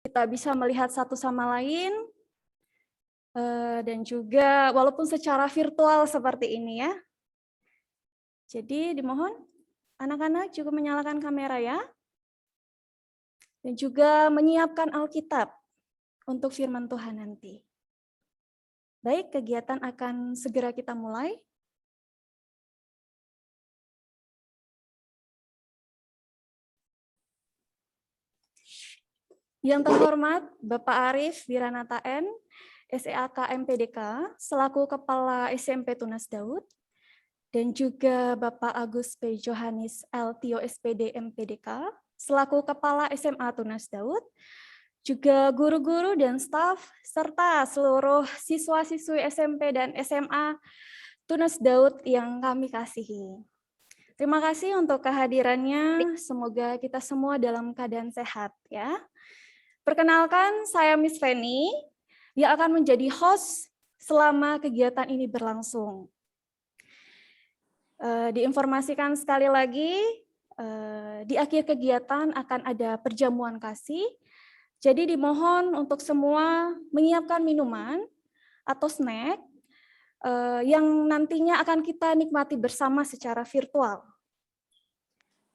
kita bisa melihat satu sama lain, dan juga walaupun secara virtual seperti ini ya. Jadi dimohon anak-anak juga menyalakan kamera ya. Dan juga menyiapkan Alkitab untuk firman Tuhan nanti. Baik, kegiatan akan segera kita mulai. Yang terhormat Bapak Arif Wiranata N, SEAK MPDK, selaku Kepala SMP Tunas Daud, dan juga Bapak Agus P. Johannes L. Tio SPD MPDK, selaku Kepala SMA Tunas Daud, juga guru-guru dan staf, serta seluruh siswa-siswi SMP dan SMA Tunas Daud yang kami kasihi. Terima kasih untuk kehadirannya, semoga kita semua dalam keadaan sehat ya. Perkenalkan, saya Miss Feni yang akan menjadi host selama kegiatan ini berlangsung. Diinformasikan sekali lagi, di akhir kegiatan akan ada perjamuan kasih. Jadi dimohon untuk semua menyiapkan minuman atau snack yang nantinya akan kita nikmati bersama secara virtual.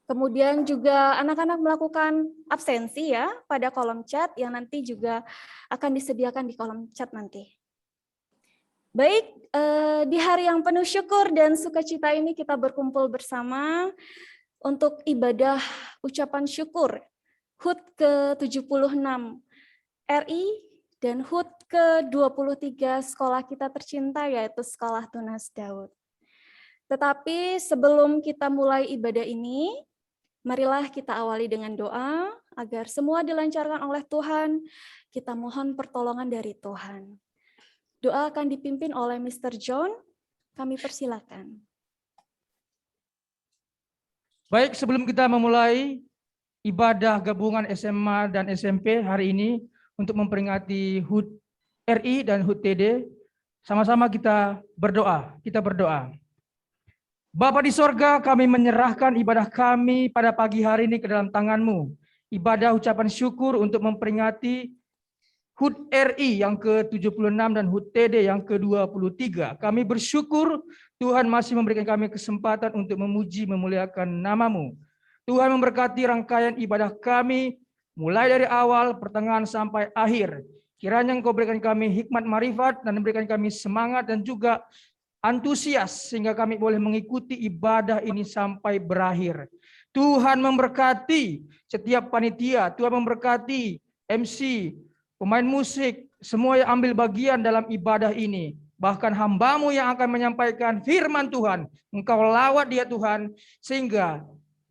Kemudian juga anak-anak melakukan absensi ya pada kolom chat yang nanti juga akan disediakan di kolom chat nanti. Baik, di hari yang penuh syukur dan sukacita ini kita berkumpul bersama untuk ibadah ucapan syukur HUT ke-76 RI dan HUT ke-23 sekolah kita tercinta yaitu Sekolah Tunas Daud. Tetapi sebelum kita mulai ibadah ini, marilah kita awali dengan doa agar semua dilancarkan oleh Tuhan. Kita mohon pertolongan dari Tuhan. Doa akan dipimpin oleh Mr. John. Kami persilakan. Baik, sebelum kita memulai ibadah gabungan SMA dan SMP hari ini untuk memperingati HUT RI dan HUT TD, sama-sama kita berdoa. Bapa di sorga, kami menyerahkan ibadah kami pada pagi hari ini ke dalam tangan-Mu. Ibadah ucapan syukur untuk memperingati HUT RI yang ke-76 dan HUT TD yang ke-23. Kami bersyukur Tuhan masih memberikan kami kesempatan untuk memuji, memuliakan nama-Mu. Tuhan memberkati rangkaian ibadah kami, mulai dari awal, pertengahan, sampai akhir. Kiranya Engkau berikan kami hikmat marifat dan memberikan kami semangat dan juga antusias sehingga kami boleh mengikuti ibadah ini sampai berakhir. Tuhan memberkati setiap panitia, Tuhan memberkati MC, pemain musik, semua yang ambil bagian dalam ibadah ini. Bahkan hamba-Mu yang akan menyampaikan firman Tuhan, Engkau lawat dia Tuhan, sehingga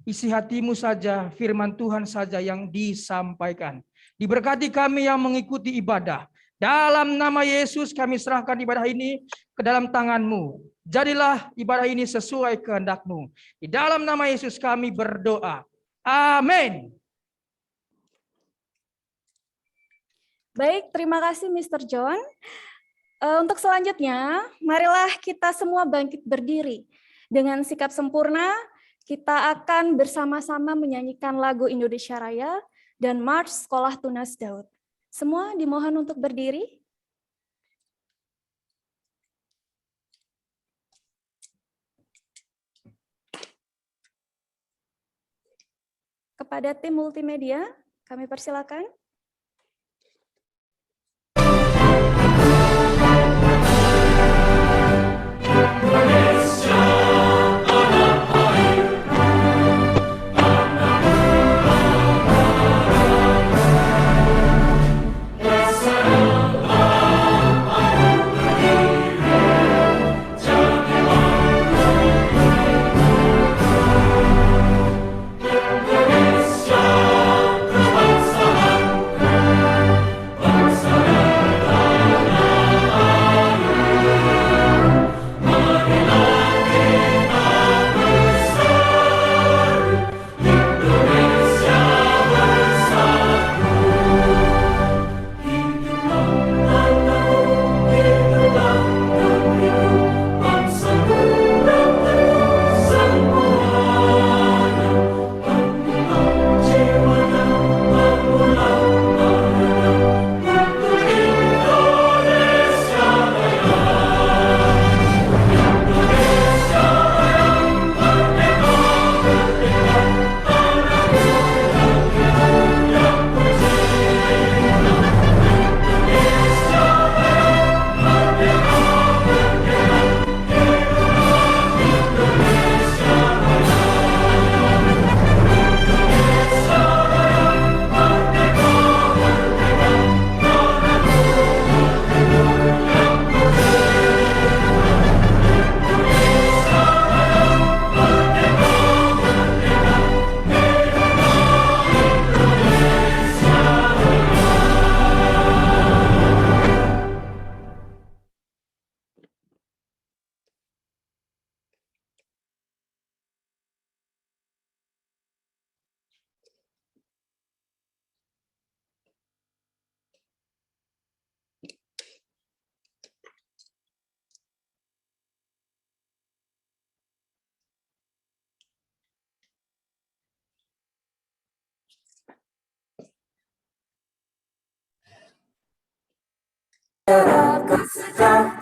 isi hati-Mu saja, firman Tuhan saja yang disampaikan. Diberkati kami yang mengikuti ibadah. Dalam nama Yesus kami serahkan ibadah ini ke dalam tangan-Mu. Jadilah ibadah ini sesuai kehendak-Mu. Di dalam nama Yesus kami berdoa. Amin. Baik, terima kasih Mr. John. Untuk selanjutnya, marilah kita semua bangkit berdiri. Dengan sikap sempurna, kita akan bersama-sama menyanyikan lagu Indonesia Raya dan March Sekolah Tunas Daud. Semua dimohon untuk berdiri. Kepada tim multimedia, kami persilakan. Indonesia, berbangsa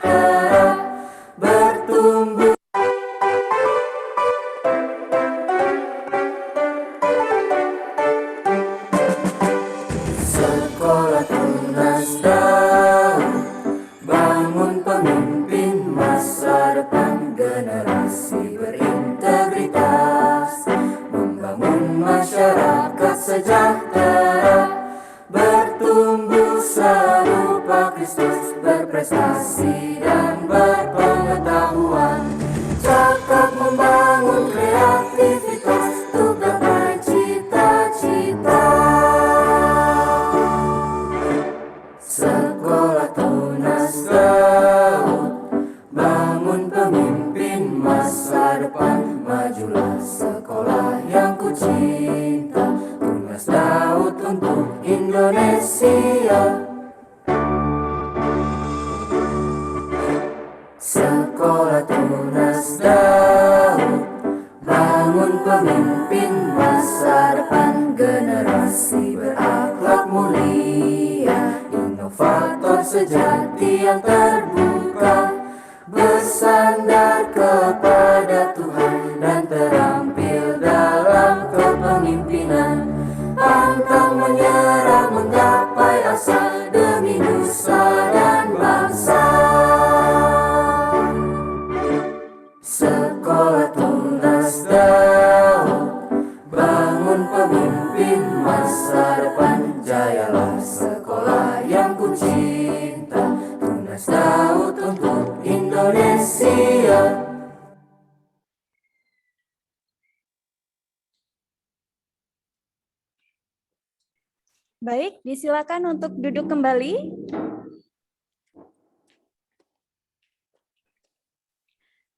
sejahtera, bertumbuh. Sekolah tunas Daud, bangun pemimpin masa depan, generasi berintegritas, membangun masyarakat sejahtera, bertumbuh serupa Kristus, berprestasi dan berpengetahuan, cakap membangun kreativitas untuk gapai cita-cita. Sekolah tunas Daud, bangun pemimpin masa depan, majulah sekolah yang ku cinta, tunas Daud untuk Indonesia. Sekolah tunas Daud, bangun pemimpin masa depan, generasi berakhlak mulia, inovator sejati yang terbuka, bersandar kepada Tuhan dan terampil dalam kepemimpinan, pantang menyerah menggapai asa demi nusa dan bangsa. Sekolah tunas Daud, bangun pemimpin masa depan, jayalah sekolah yang ku cinta, tunas Daud untuk Indonesia. Baik, disilakan untuk duduk kembali.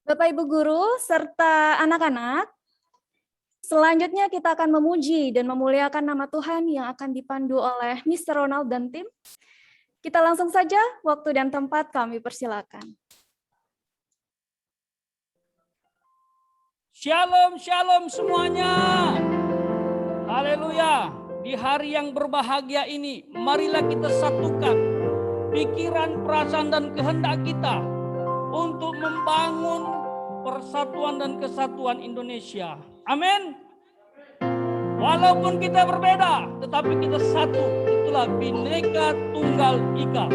Bapak Ibu guru serta anak-anak, selanjutnya kita akan memuji dan memuliakan nama Tuhan yang akan dipandu oleh Mr. Ronald dan tim. Kita langsung saja, waktu dan tempat kami persilakan. Shalom, shalom semuanya. Haleluya. Di hari yang berbahagia ini, marilah kita satukan pikiran, perasaan, dan kehendak kita untuk membangun persatuan dan kesatuan Indonesia. Amin. Walaupun kita berbeda, tetapi kita satu. Itulah Bhinneka Tunggal Ika.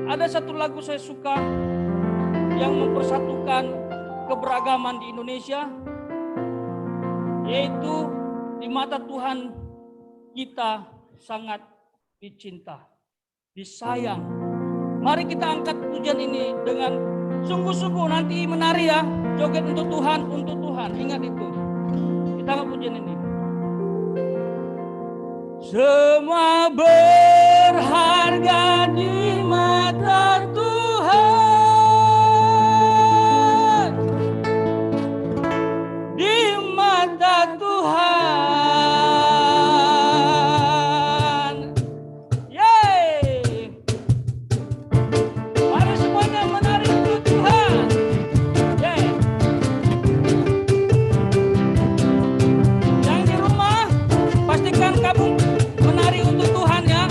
Ada satu lagu saya suka yang mempersatukan keberagaman di Indonesia, yaitu di mata Tuhan kita sangat dicinta, disayang. Mari kita angkat pujian ini dengan sungguh-sungguh, nanti menari ya, joget untuk Tuhan, untuk Tuhan. Ingat itu. Kita angkat pujian ini. Semua berharga di mata Tuhan, di mata Tuhan. Yeay! Mari semuanya menari untuk Tuhan. Yeay! Yang di rumah, pastikan kamu menari untuk Tuhan ya.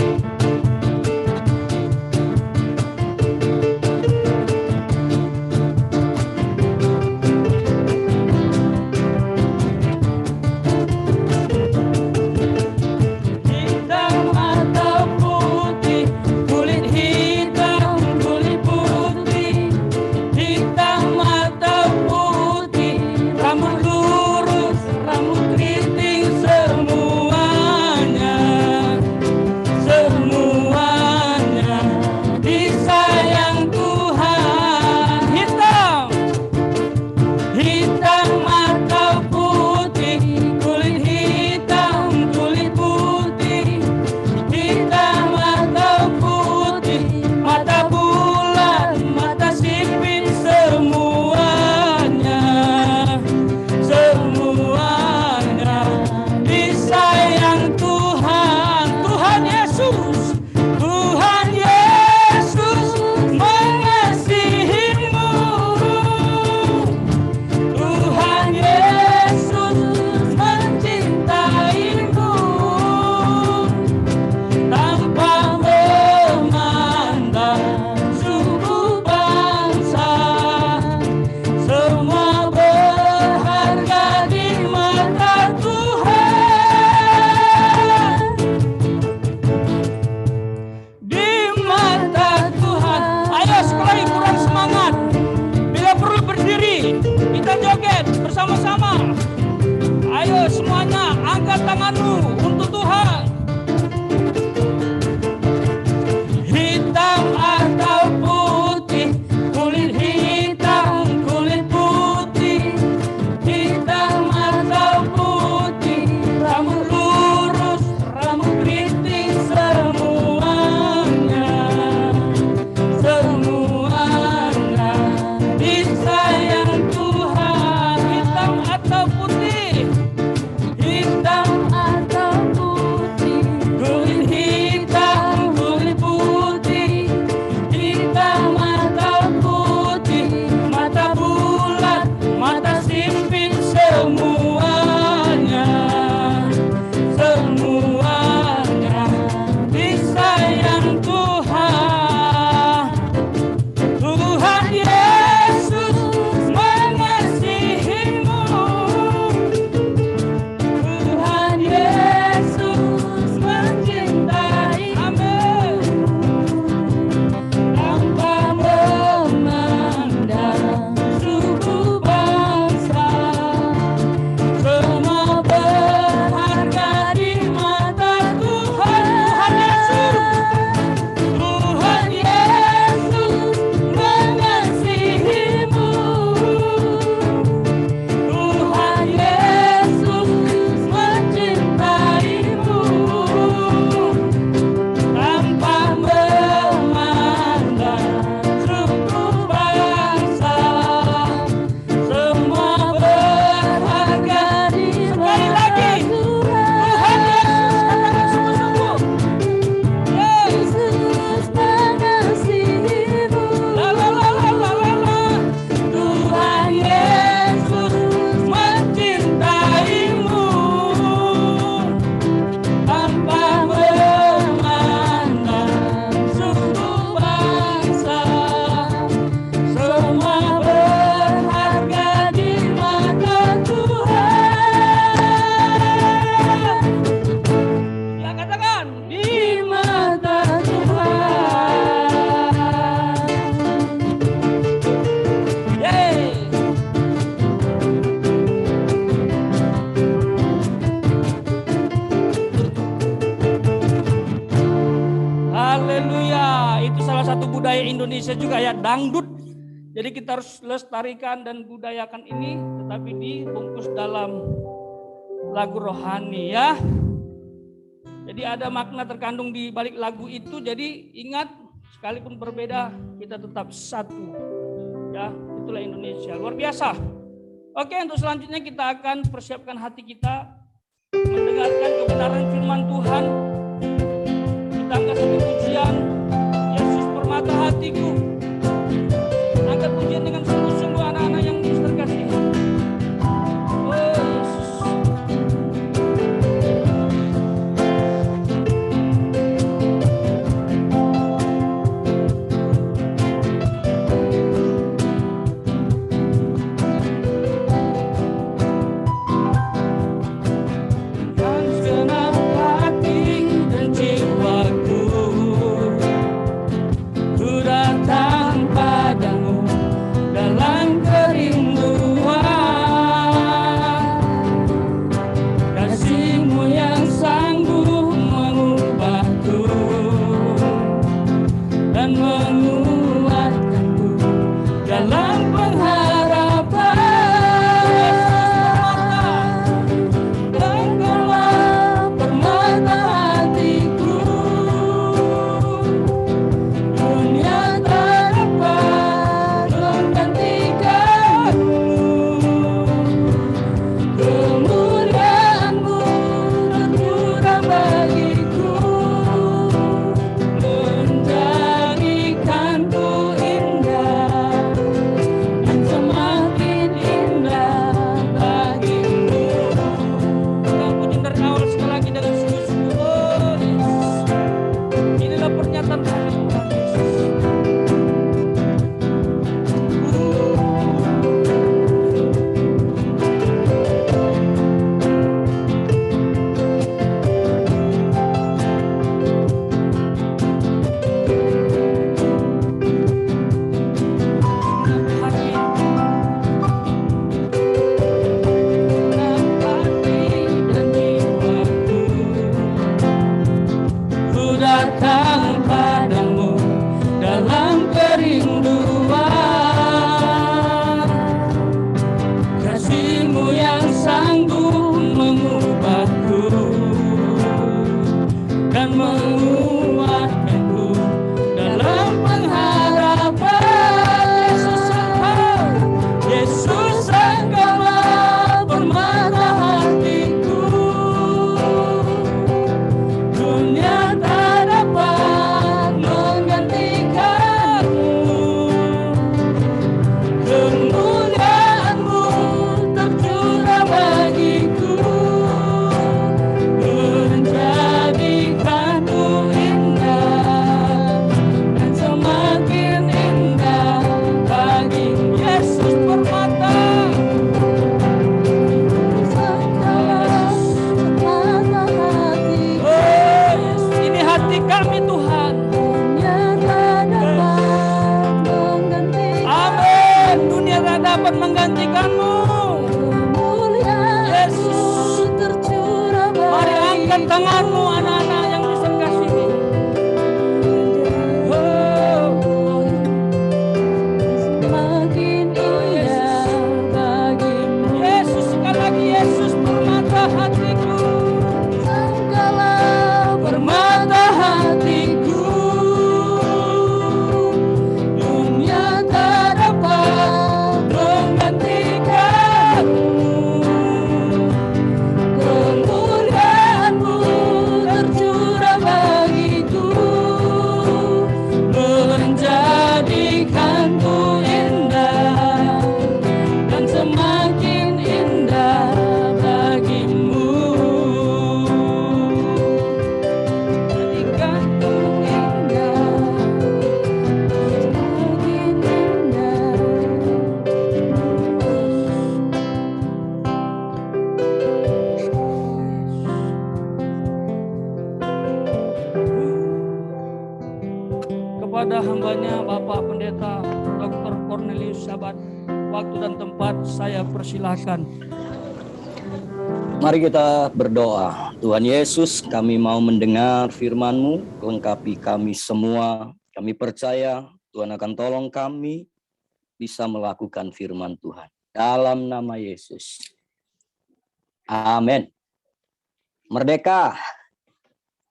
Haleluya. Itu salah satu budaya Indonesia juga ya, dangdut. Jadi kita harus lestarikan dan budayakan ini, tetapi dibungkus dalam lagu rohani ya. Jadi ada makna terkandung di balik lagu itu. Jadi ingat, sekalipun berbeda, kita tetap satu. Ya, itulah Indonesia. Luar biasa. Oke, untuk selanjutnya kita akan persiapkan hati kita mendengarkan kebenaran firman Tuhan. Kita angkat satu pujian, Yesus permata hatiku. Angkat pujian dengan sungguh-sungguh anak-anak yang terkasih. Oh Yesus. Tanganmu anak-anak yang dikasihi. Semakin indah bagimu. Yesus, sekali lagi Yesus permata hatiku. Engkaulah permata hatiku. Dunia tak dapat menggantikanmu. Kepada hambanya Bapak Pendeta Dr. Cornelius Sabat, waktu dan tempat saya persilahkan. Mari kita berdoa. Tuhan Yesus, kami mau mendengar firman-Mu, lengkapi kami semua. Kami percaya Tuhan akan tolong kami bisa melakukan firman Tuhan. Dalam nama Yesus. Amin. Merdeka.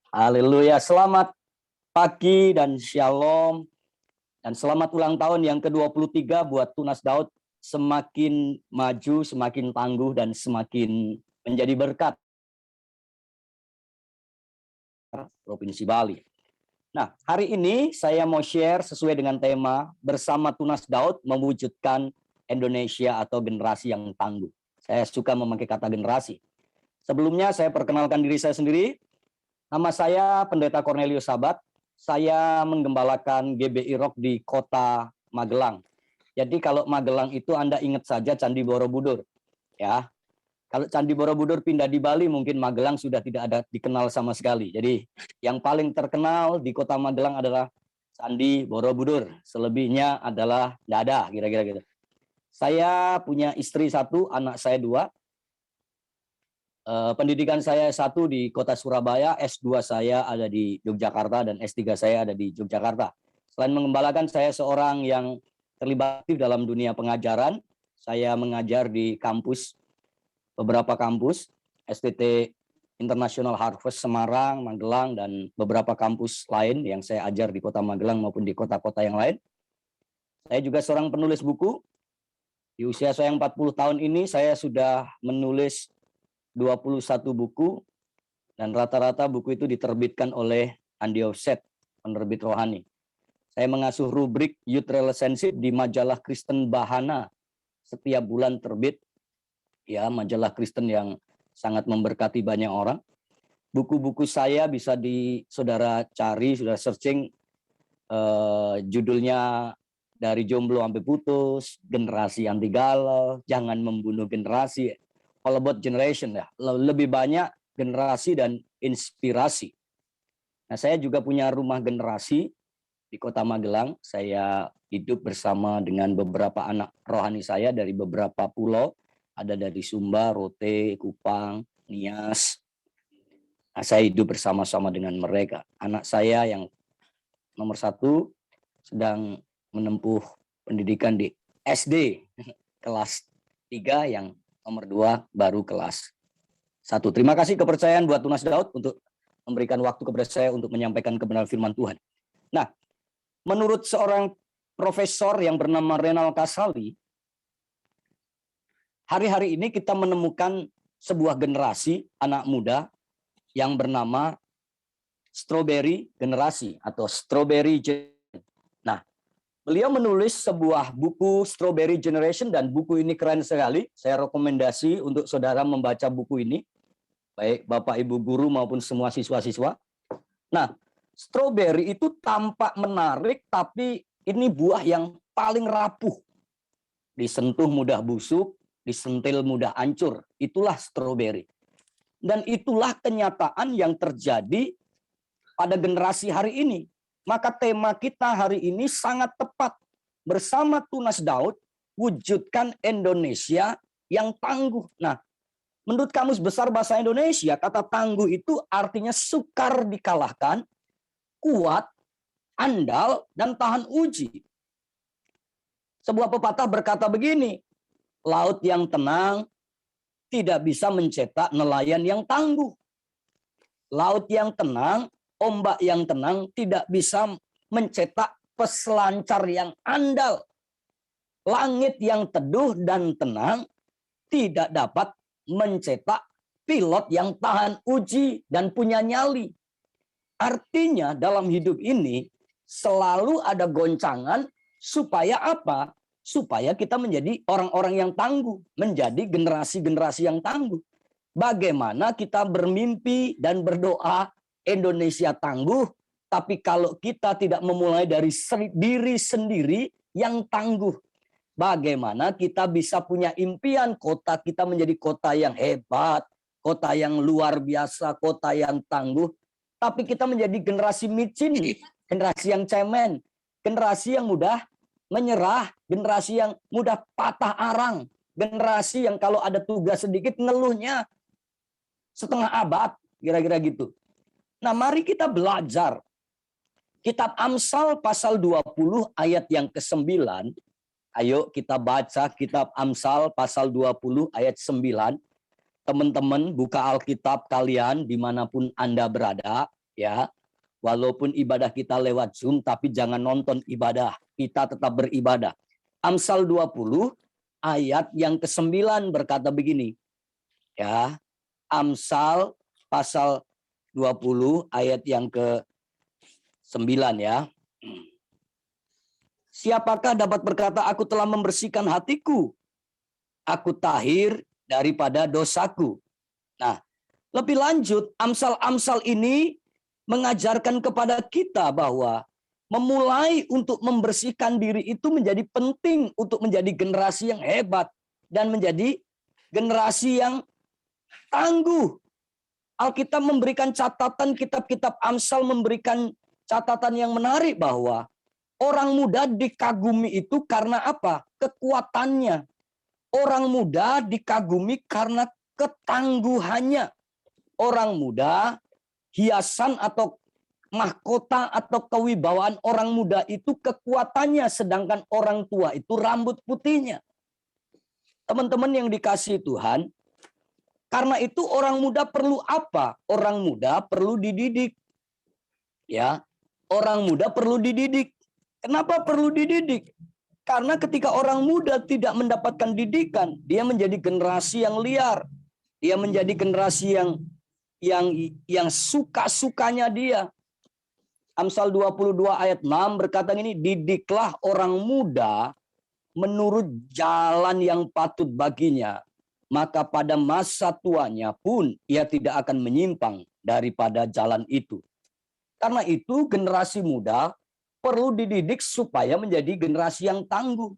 Haleluya. Selamat pagi dan shalom. Dan selamat ulang tahun yang ke-23 buat Tunas Daud. Semakin maju, semakin tangguh, dan semakin menjadi berkat. Provinsi Bali. Nah, hari ini saya mau share sesuai dengan tema bersama Tunas Daud mewujudkan Indonesia atau generasi yang tangguh. Saya suka memakai kata generasi. Sebelumnya saya perkenalkan diri saya sendiri. Nama saya Pendeta Cornelius Sabat. Saya menggembalakan GBI Rock di Kota Magelang. Jadi kalau Magelang itu Anda ingat saja Candi Borobudur, ya. Kalau Candi Borobudur pindah di Bali, mungkin Magelang sudah tidak ada dikenal sama sekali. Jadi yang paling terkenal di Kota Magelang adalah Candi Borobudur. Selebihnya adalah tidak ada, kira-kira gitu. Saya punya istri 1, anak saya 2. Pendidikan saya S1 di Kota Surabaya, S2 saya ada di Yogyakarta, dan S3 saya ada di Yogyakarta. Selain mengembalakan, saya seorang yang terlibat dalam dunia pengajaran. Saya mengajar di kampus, beberapa kampus, STT International Harvest Semarang, Magelang, dan beberapa kampus lain yang saya ajar di Kota Magelang maupun di kota-kota yang lain. Saya juga seorang penulis buku. Di usia saya yang 40 tahun ini, saya sudah menulis 21 buku, dan rata-rata buku itu diterbitkan oleh Andi Offset, penerbit rohani. Saya mengasuh rubrik Youth Relationship di majalah Kristen Bahana. Setiap bulan terbit, ya, majalah Kristen yang sangat memberkati banyak orang. Buku-buku saya bisa saudara cari, saudara searching, judulnya Dari Jomblo Sampai Putus, Generasi Anti Galau, Jangan Membunuh Generasi, All About Generation, ya. Lebih banyak generasi dan inspirasi. Nah, saya juga punya rumah generasi di Kota Magelang. Saya hidup bersama dengan beberapa anak rohani saya dari beberapa pulau. Ada dari Sumba, Rote, Kupang, Nias. Nah, saya hidup bersama-sama dengan mereka. Anak saya yang nomor 1 sedang menempuh pendidikan di SD kelas 3, yang nomor 2 baru kelas 1. Terima kasih kepercayaan buat Tunas Daud untuk memberikan waktu kepada saya untuk menyampaikan kebenaran firman Tuhan. Nah, menurut seorang profesor yang bernama Renal Kasali, hari-hari ini kita menemukan sebuah generasi anak muda yang bernama Strawberry Generasi atau Strawberry Generation. Nah, beliau menulis sebuah buku Strawberry Generation, dan buku ini keren sekali. Saya rekomendasi untuk saudara membaca buku ini, baik Bapak Ibu guru maupun semua siswa-siswa. Nah, strawberry itu tampak menarik, tapi ini buah yang paling rapuh. Disentuh mudah busuk, disentil mudah hancur. Itulah strawberry. Dan itulah kenyataan yang terjadi pada generasi hari ini. Maka tema kita hari ini sangat tepat. Bersama Tunas Daud, wujudkan Indonesia yang tangguh. Nah, menurut Kamus Besar Bahasa Indonesia, kata tangguh itu artinya sukar dikalahkan, kuat, andal, dan tahan uji. Sebuah pepatah berkata begini, laut yang tenang tidak bisa mencetak nelayan yang tangguh. Laut yang tenang, ombak yang tenang tidak bisa mencetak peselancar yang andal. Langit yang teduh dan tenang tidak dapat mencetak pilot yang tahan uji dan punya nyali. Artinya dalam hidup ini selalu ada goncangan supaya apa? Supaya kita menjadi orang-orang yang tangguh, menjadi generasi-generasi yang tangguh. Bagaimana kita bermimpi dan berdoa Indonesia tangguh, tapi kalau kita tidak memulai dari diri sendiri yang tangguh, bagaimana kita bisa punya impian kota kita menjadi kota yang hebat, kota yang luar biasa, kota yang tangguh, tapi kita menjadi generasi micin, generasi yang cemen, generasi yang mudah menyerah, generasi yang mudah patah arang, generasi yang kalau ada tugas sedikit ngeluhnya setengah abad, Kira-kira gitu. Nah, mari kita belajar. Kitab Amsal pasal 20 ayat yang ke-9. Ayo kita baca kitab Amsal pasal 20 ayat 9. Teman-teman buka Alkitab kalian dimanapun Anda berada. Ya, walaupun ibadah kita lewat Zoom, tapi jangan nonton ibadah. Kita tetap beribadah. Amsal 20 ayat yang ke-9 berkata begini. Ya, Amsal pasal 20 ayat yang ke-9 ya. Siapakah dapat berkata, aku telah membersihkan hatiku, aku tahir daripada dosaku. Nah, lebih lanjut, Amsal-Amsal ini mengajarkan kepada kita bahwa memulai untuk membersihkan diri itu menjadi penting untuk menjadi generasi yang hebat dan menjadi generasi yang tangguh. Alkitab memberikan catatan, kitab-kitab Amsal memberikan catatan yang menarik bahwa orang muda dikagumi itu karena apa? Kekuatannya. Orang muda dikagumi karena ketangguhannya. Orang muda, hiasan atau mahkota atau kewibawaan orang muda itu kekuatannya, sedangkan orang tua itu rambut putihnya. Teman-teman yang dikasihi Tuhan, karena itu orang muda perlu apa? Orang muda perlu dididik. Ya, orang muda perlu dididik. Kenapa perlu dididik? Karena ketika orang muda tidak mendapatkan didikan, dia menjadi generasi yang liar. Dia menjadi generasi yang suka-sukanya dia. Amsal 22 ayat 6 berkata ini, didiklah orang muda menurut jalan yang patut baginya, maka pada masa tuanya pun ia tidak akan menyimpang daripada jalan itu. Karena itu generasi muda perlu dididik supaya menjadi generasi yang tangguh.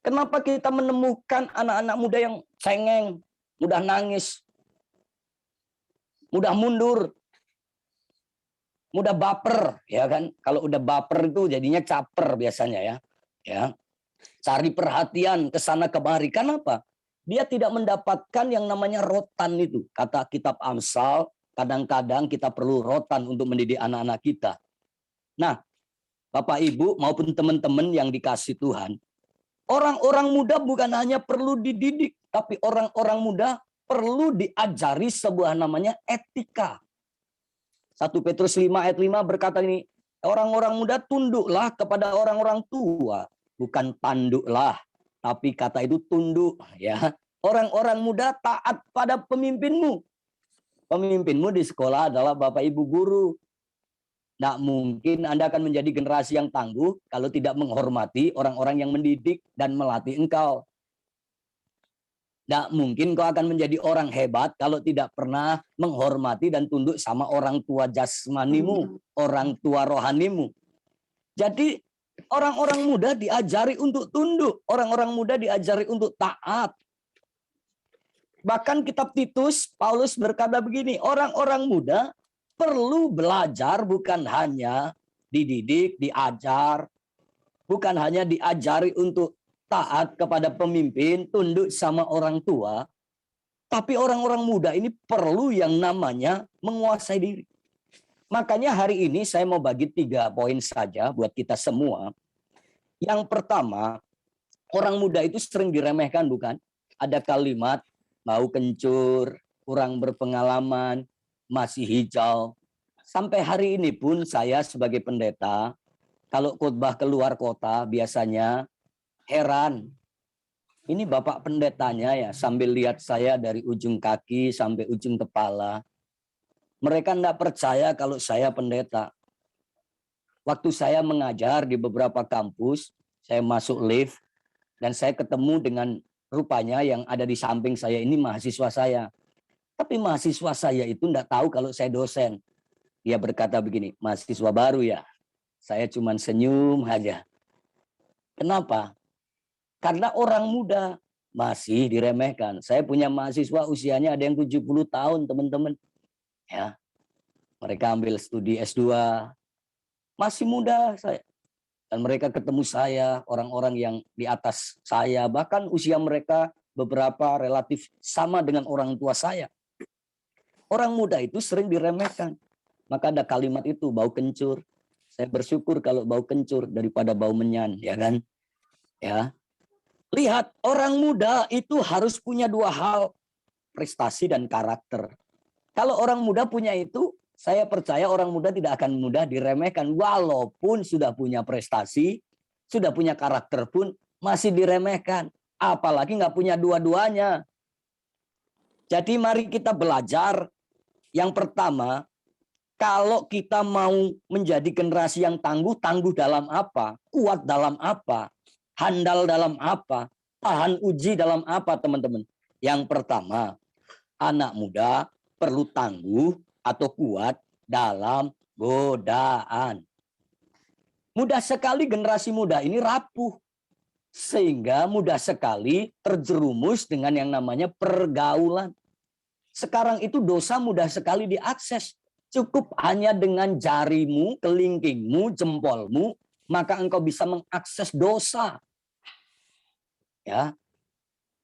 Kenapa kita menemukan anak-anak muda yang cengeng, mudah nangis, mudah mundur, mudah baper, ya kan? Kalau udah baper itu jadinya caper biasanya ya. Ya. Cari perhatian ke sana kemari. Kenapa? Dia tidak mendapatkan yang namanya rotan itu. Kata kitab Amsal, kadang-kadang kita perlu rotan untuk mendidik anak-anak kita. Nah, Bapak Ibu maupun teman-teman yang dikasih Tuhan, orang-orang muda bukan hanya perlu dididik, tapi orang-orang muda perlu diajari sebuah namanya etika. 1 Petrus 5 ayat 5 berkata ini, orang-orang muda tunduklah kepada orang-orang tua, bukan tanduklah. Tapi kata itu tunduk, ya. Orang-orang muda taat pada pemimpinmu. Pemimpinmu di sekolah adalah Bapak Ibu guru. Tidak mungkin Anda akan menjadi generasi yang tangguh kalau tidak menghormati orang-orang yang mendidik dan melatih engkau. Tidak mungkin kau akan menjadi orang hebat kalau tidak pernah menghormati dan tunduk sama orang tua jasmanimu, orang tua rohanimu. Jadi orang-orang muda diajari untuk tunduk, orang-orang muda diajari untuk taat. Bahkan kitab Titus, Paulus berkata begini, orang-orang muda perlu belajar, bukan hanya dididik, diajar, bukan hanya diajari untuk taat kepada pemimpin, tunduk sama orang tua, tapi orang-orang muda ini perlu yang namanya menguasai diri. Makanya hari ini saya mau bagi 3 poin saja buat kita semua. Yang pertama, orang muda itu sering diremehkan, bukan? Ada kalimat, bau kencur, kurang berpengalaman, masih hijau. Sampai hari ini pun saya sebagai pendeta, kalau khotbah keluar kota biasanya heran. Ini Bapak pendetanya ya, sambil lihat saya dari ujung kaki sampai ujung kepala. Mereka tidak percaya kalau saya pendeta. Waktu saya mengajar di beberapa kampus, saya masuk lift, dan saya ketemu dengan rupanya yang ada di samping saya ini mahasiswa saya. Tapi mahasiswa saya itu tidak tahu kalau saya dosen. Dia berkata begini, mahasiswa baru ya, saya cuma senyum aja. Kenapa? Karena orang muda masih diremehkan. Saya punya mahasiswa usianya ada yang 70 tahun, teman-teman. Ya, mereka ambil studi S2, masih muda saya. Dan mereka ketemu saya, orang-orang yang di atas saya, bahkan usia mereka beberapa relatif sama dengan orang tua saya. orang muda itu sering diremehkan. Maka ada kalimat itu, bau kencur. Saya bersyukur kalau bau kencur daripada bau menyan, ya kan? Ya. Lihat, orang muda itu harus punya dua hal, prestasi dan karakter. Kalau orang muda punya itu, saya percaya orang muda tidak akan mudah diremehkan. Walaupun sudah punya prestasi, sudah punya karakter pun masih diremehkan. Apalagi nggak punya dua-duanya. Jadi mari kita belajar. Yang pertama, kalau kita mau menjadi generasi yang tangguh, tangguh dalam apa? Kuat dalam apa? Handal dalam apa? Tahan uji dalam apa, teman-teman? Yang pertama, anak muda perlu tangguh atau kuat dalam godaan. Mudah sekali generasi muda ini rapuh. Sehingga mudah sekali terjerumus dengan yang namanya pergaulan. Sekarang itu dosa mudah sekali diakses. Cukup hanya dengan jarimu, kelingkingmu, jempolmu, maka engkau bisa mengakses dosa. Ya.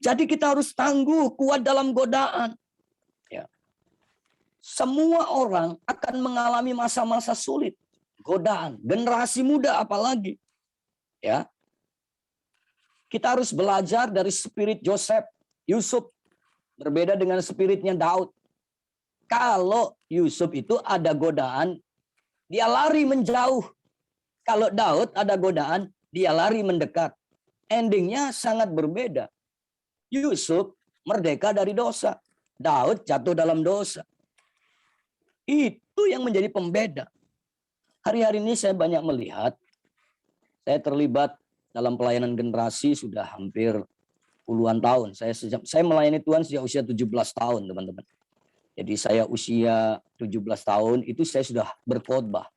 Jadi kita harus tangguh, kuat dalam godaan. Ya. Semua orang akan mengalami masa-masa sulit, godaan. Generasi muda apalagi. Ya. Kita harus belajar dari spirit Yusuf. Berbeda dengan spiritnya Daud. Kalau Yusuf itu ada godaan, dia lari menjauh. Kalau Daud ada godaan, dia lari mendekat. Endingnya sangat berbeda. Yusuf merdeka dari dosa. Daud jatuh dalam dosa. Itu yang menjadi pembeda. Hari-hari ini saya banyak melihat, saya terlibat dalam pelayanan generasi sudah hampir puluhan tahun. Saya melayani Tuhan sejak usia 17 tahun, teman-teman. Jadi saya usia 17 tahun itu saya sudah berkhotbah.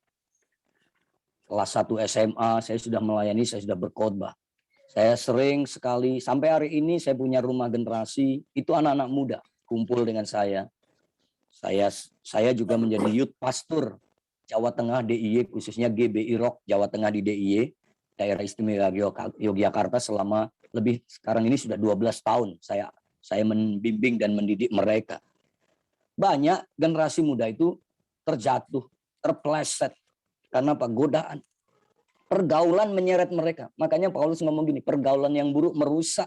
Kelas 1 SMA saya sudah melayani, saya sudah berkhotbah. Saya sering sekali, sampai hari ini saya punya rumah generasi, itu anak-anak muda kumpul dengan saya. Saya juga menjadi youth pastor Jawa Tengah DIY, khususnya GBI Rock Jawa Tengah di DIY. Daerah Istimewa Yogyakarta selama lebih sekarang ini sudah 12 tahun saya membimbing dan mendidik mereka. Banyak generasi muda itu terjatuh, terpeleset karena apa? Godaan. Pergaulan menyeret mereka. Makanya Paulus ngomong gini, pergaulan yang buruk merusak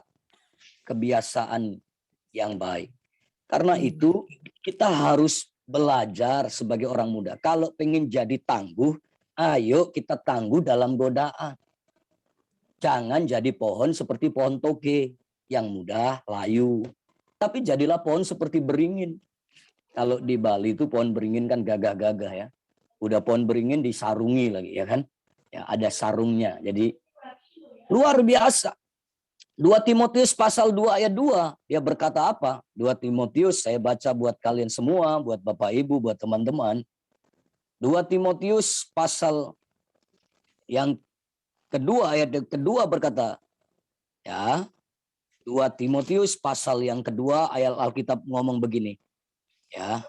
kebiasaan yang baik. Karena itu kita harus belajar sebagai orang muda. Kalau pengen jadi tangguh, ayo kita tangguh dalam godaan. Jangan jadi pohon seperti pohon toge yang mudah layu. Tapi jadilah pohon seperti beringin. Kalau di Bali itu pohon beringin kan gagah-gagah ya. Udah pohon beringin disarungi lagi ya kan. Ya ada sarungnya. Jadi luar biasa. 2 Timotius pasal 2 ayat 2. Dia berkata apa? 2 Timotius saya baca buat kalian semua, buat Bapak Ibu, buat teman-teman. 2 Timotius pasal yang kedua, ayat kedua berkata, ya, 2 Timotius pasal yang kedua, ayat Alkitab ngomong begini. Ya.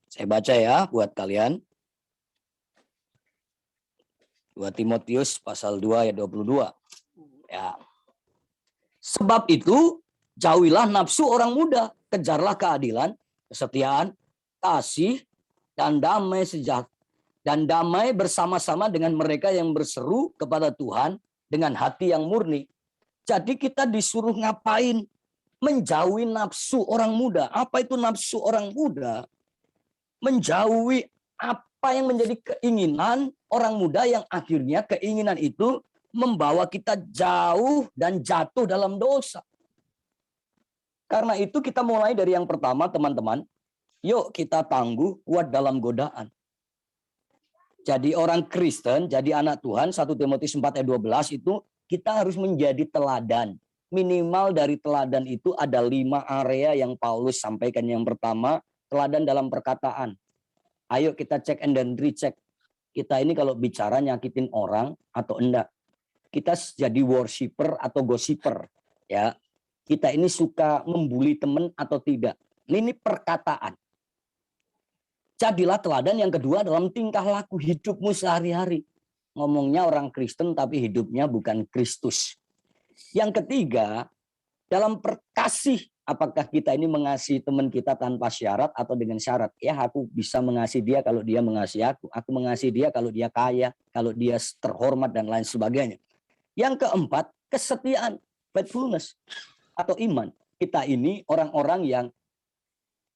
Saya baca ya buat kalian. 2 Timotius pasal 2 ayat 22. Ya. Sebab itu, jauhilah nafsu orang muda, kejarlah keadilan, kesetiaan, kasih, dan damai sejahtera. Dan damai bersama-sama dengan mereka yang berseru kepada Tuhan dengan hati yang murni. Jadi kita disuruh ngapain? Menjauhi nafsu orang muda. Apa itu nafsu orang muda? Menjauhi apa yang menjadi keinginan orang muda yang akhirnya keinginan itu membawa kita jauh dan jatuh dalam dosa. Karena itu kita mulai dari yang pertama, teman-teman. Yuk kita tangguh, kuat dalam godaan. Jadi orang Kristen, jadi anak Tuhan, 1 Timotius 4 ayat 12 itu kita harus menjadi teladan. Minimal dari teladan itu ada 5 area yang Paulus sampaikan. Yang pertama, teladan dalam perkataan. Ayo kita cek and then recheck. Kita ini kalau bicara nyakitin orang atau enggak. Kita jadi worshiper atau gossiper. Ya. Kita ini suka membuli teman atau tidak. Ini perkataan. Jadilah teladan yang kedua dalam tingkah laku hidupmu sehari-hari. Ngomongnya orang Kristen tapi hidupnya bukan Kristus. Yang ketiga, dalam kasih Apakah kita ini mengasihi teman kita tanpa syarat atau dengan syarat? Ya, aku bisa mengasihi dia kalau dia mengasihi aku. Aku mengasihi dia kalau dia kaya, kalau dia terhormat dan lain sebagainya. Yang keempat, kesetiaan, faithfulness atau iman. Kita ini orang-orang yang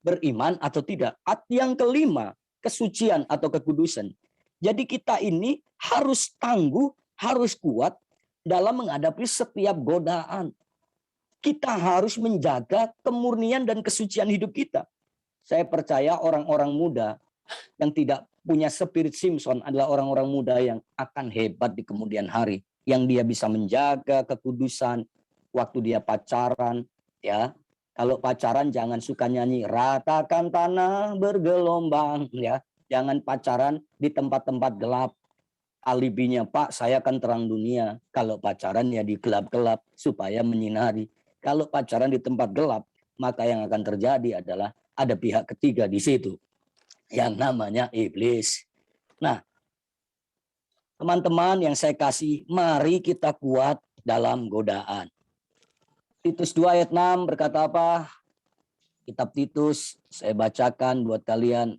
beriman atau tidak. Yang kelima, kesucian atau kekudusan. Jadi kita ini harus tangguh, harus kuat dalam menghadapi setiap godaan. Kita harus menjaga kemurnian dan kesucian hidup kita. Saya percaya orang-orang muda yang tidak punya spirit Simpson adalah orang-orang muda yang akan hebat di kemudian hari. Yang dia bisa menjaga kekudusan waktu dia pacaran. Ya, kalau pacaran jangan suka nyanyi ratakan tanah bergelombang. Ya, jangan pacaran di tempat-tempat gelap. Alibinya, Pak, saya kan terang dunia. Kalau pacaran ya di gelap-gelap supaya menyinari. Kalau pacaran di tempat gelap, maka yang akan terjadi adalah ada pihak ketiga di situ yang namanya iblis. Nah, teman-teman yang saya kasih, mari kita kuat dalam godaan. Titus 2 ayat 6 berkata apa? Kitab Titus, saya bacakan buat kalian.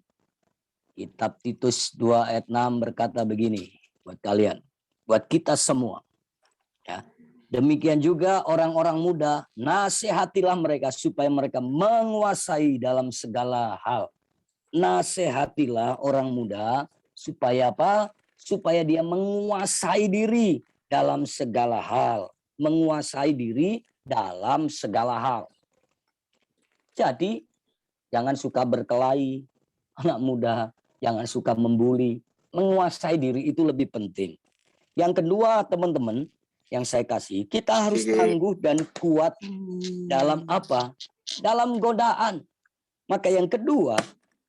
Kitab Titus 2 ayat 6 berkata begini buat kalian, buat kita semua. Ya. Demikian juga orang-orang muda, nasihatilah mereka supaya mereka menguasai dalam segala hal. Nasihatilah orang muda supaya apa? Supaya dia menguasai diri dalam segala hal. Menguasai diri dalam segala hal. Jadi, jangan suka berkelahi, anak muda, jangan suka membuli. Menguasai diri itu lebih penting. Yang kedua, teman-teman, yang saya kasih, kita harus tangguh dan kuat dalam apa? Dalam godaan. Maka yang kedua,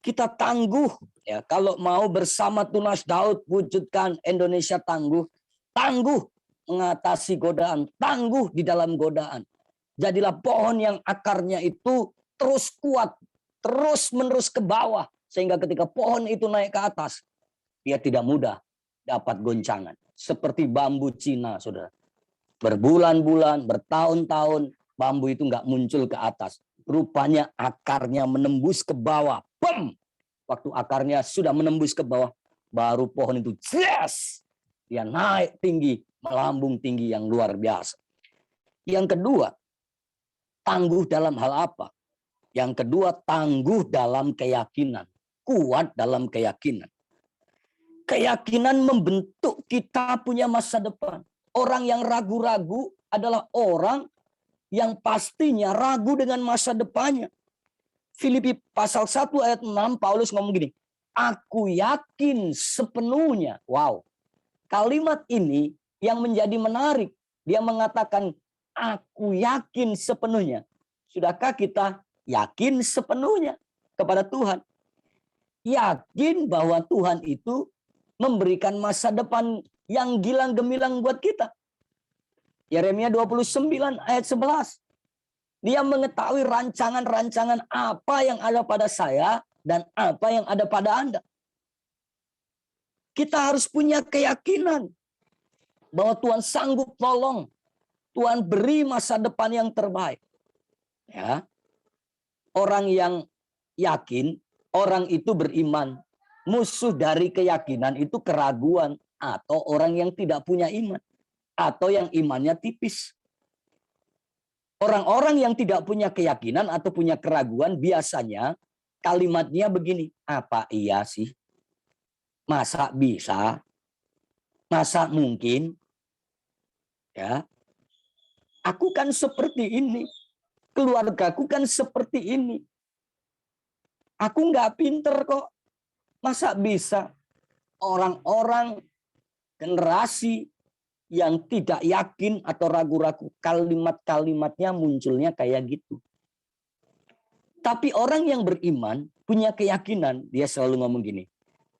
kita tangguh. Ya, kalau mau bersama Tunas Daud wujudkan Indonesia tangguh, tangguh mengatasi godaan, tangguh di dalam godaan. Jadilah pohon yang akarnya itu terus kuat, terus menerus ke bawah, sehingga ketika pohon itu naik ke atas, dia tidak mudah dapat goncangan. Seperti bambu Cina, saudara. Berbulan-bulan, bertahun-tahun, bambu itu nggak muncul ke atas. Rupanya akarnya menembus ke bawah. Bam! Waktu akarnya sudah menembus ke bawah, baru pohon itu yes! Dia naik tinggi, melambung tinggi yang luar biasa. Yang kedua, tangguh dalam hal apa? Yang kedua, tangguh dalam keyakinan. Kuat dalam keyakinan. Keyakinan membentuk kita punya masa depan. Orang yang ragu-ragu adalah orang yang pastinya ragu dengan masa depannya. Filipi pasal 1 ayat 6, Paulus ngomong gini, aku yakin sepenuhnya. Wow, kalimat ini yang menjadi menarik. Dia mengatakan, aku yakin sepenuhnya. Sudahkah kita yakin sepenuhnya kepada Tuhan? Yakin bahwa Tuhan itu memberikan masa depan yang gilang gemilang buat kita. Yeremia 29 ayat 11. Dia mengetahui rancangan-rancangan apa yang ada pada saya dan apa yang ada pada Anda. Kita harus punya keyakinan bahwa Tuhan sanggup tolong. Tuhan beri masa depan yang terbaik. Ya. Orang yang yakin, orang itu beriman. Musuh dari keyakinan itu keraguan atau orang yang tidak punya iman atau yang imannya tipis. Orang-orang yang tidak punya keyakinan atau punya keraguan biasanya kalimatnya begini, apa iya sih? Masa bisa? Masa mungkin? Ya. Aku kan seperti ini. Keluargaku kan seperti ini. Aku nggak pinter kok. Masa bisa? Orang-orang generasi yang tidak yakin atau ragu-ragu, kalimat-kalimatnya munculnya kayak gitu. Tapi orang yang beriman, punya keyakinan, dia selalu ngomong gini,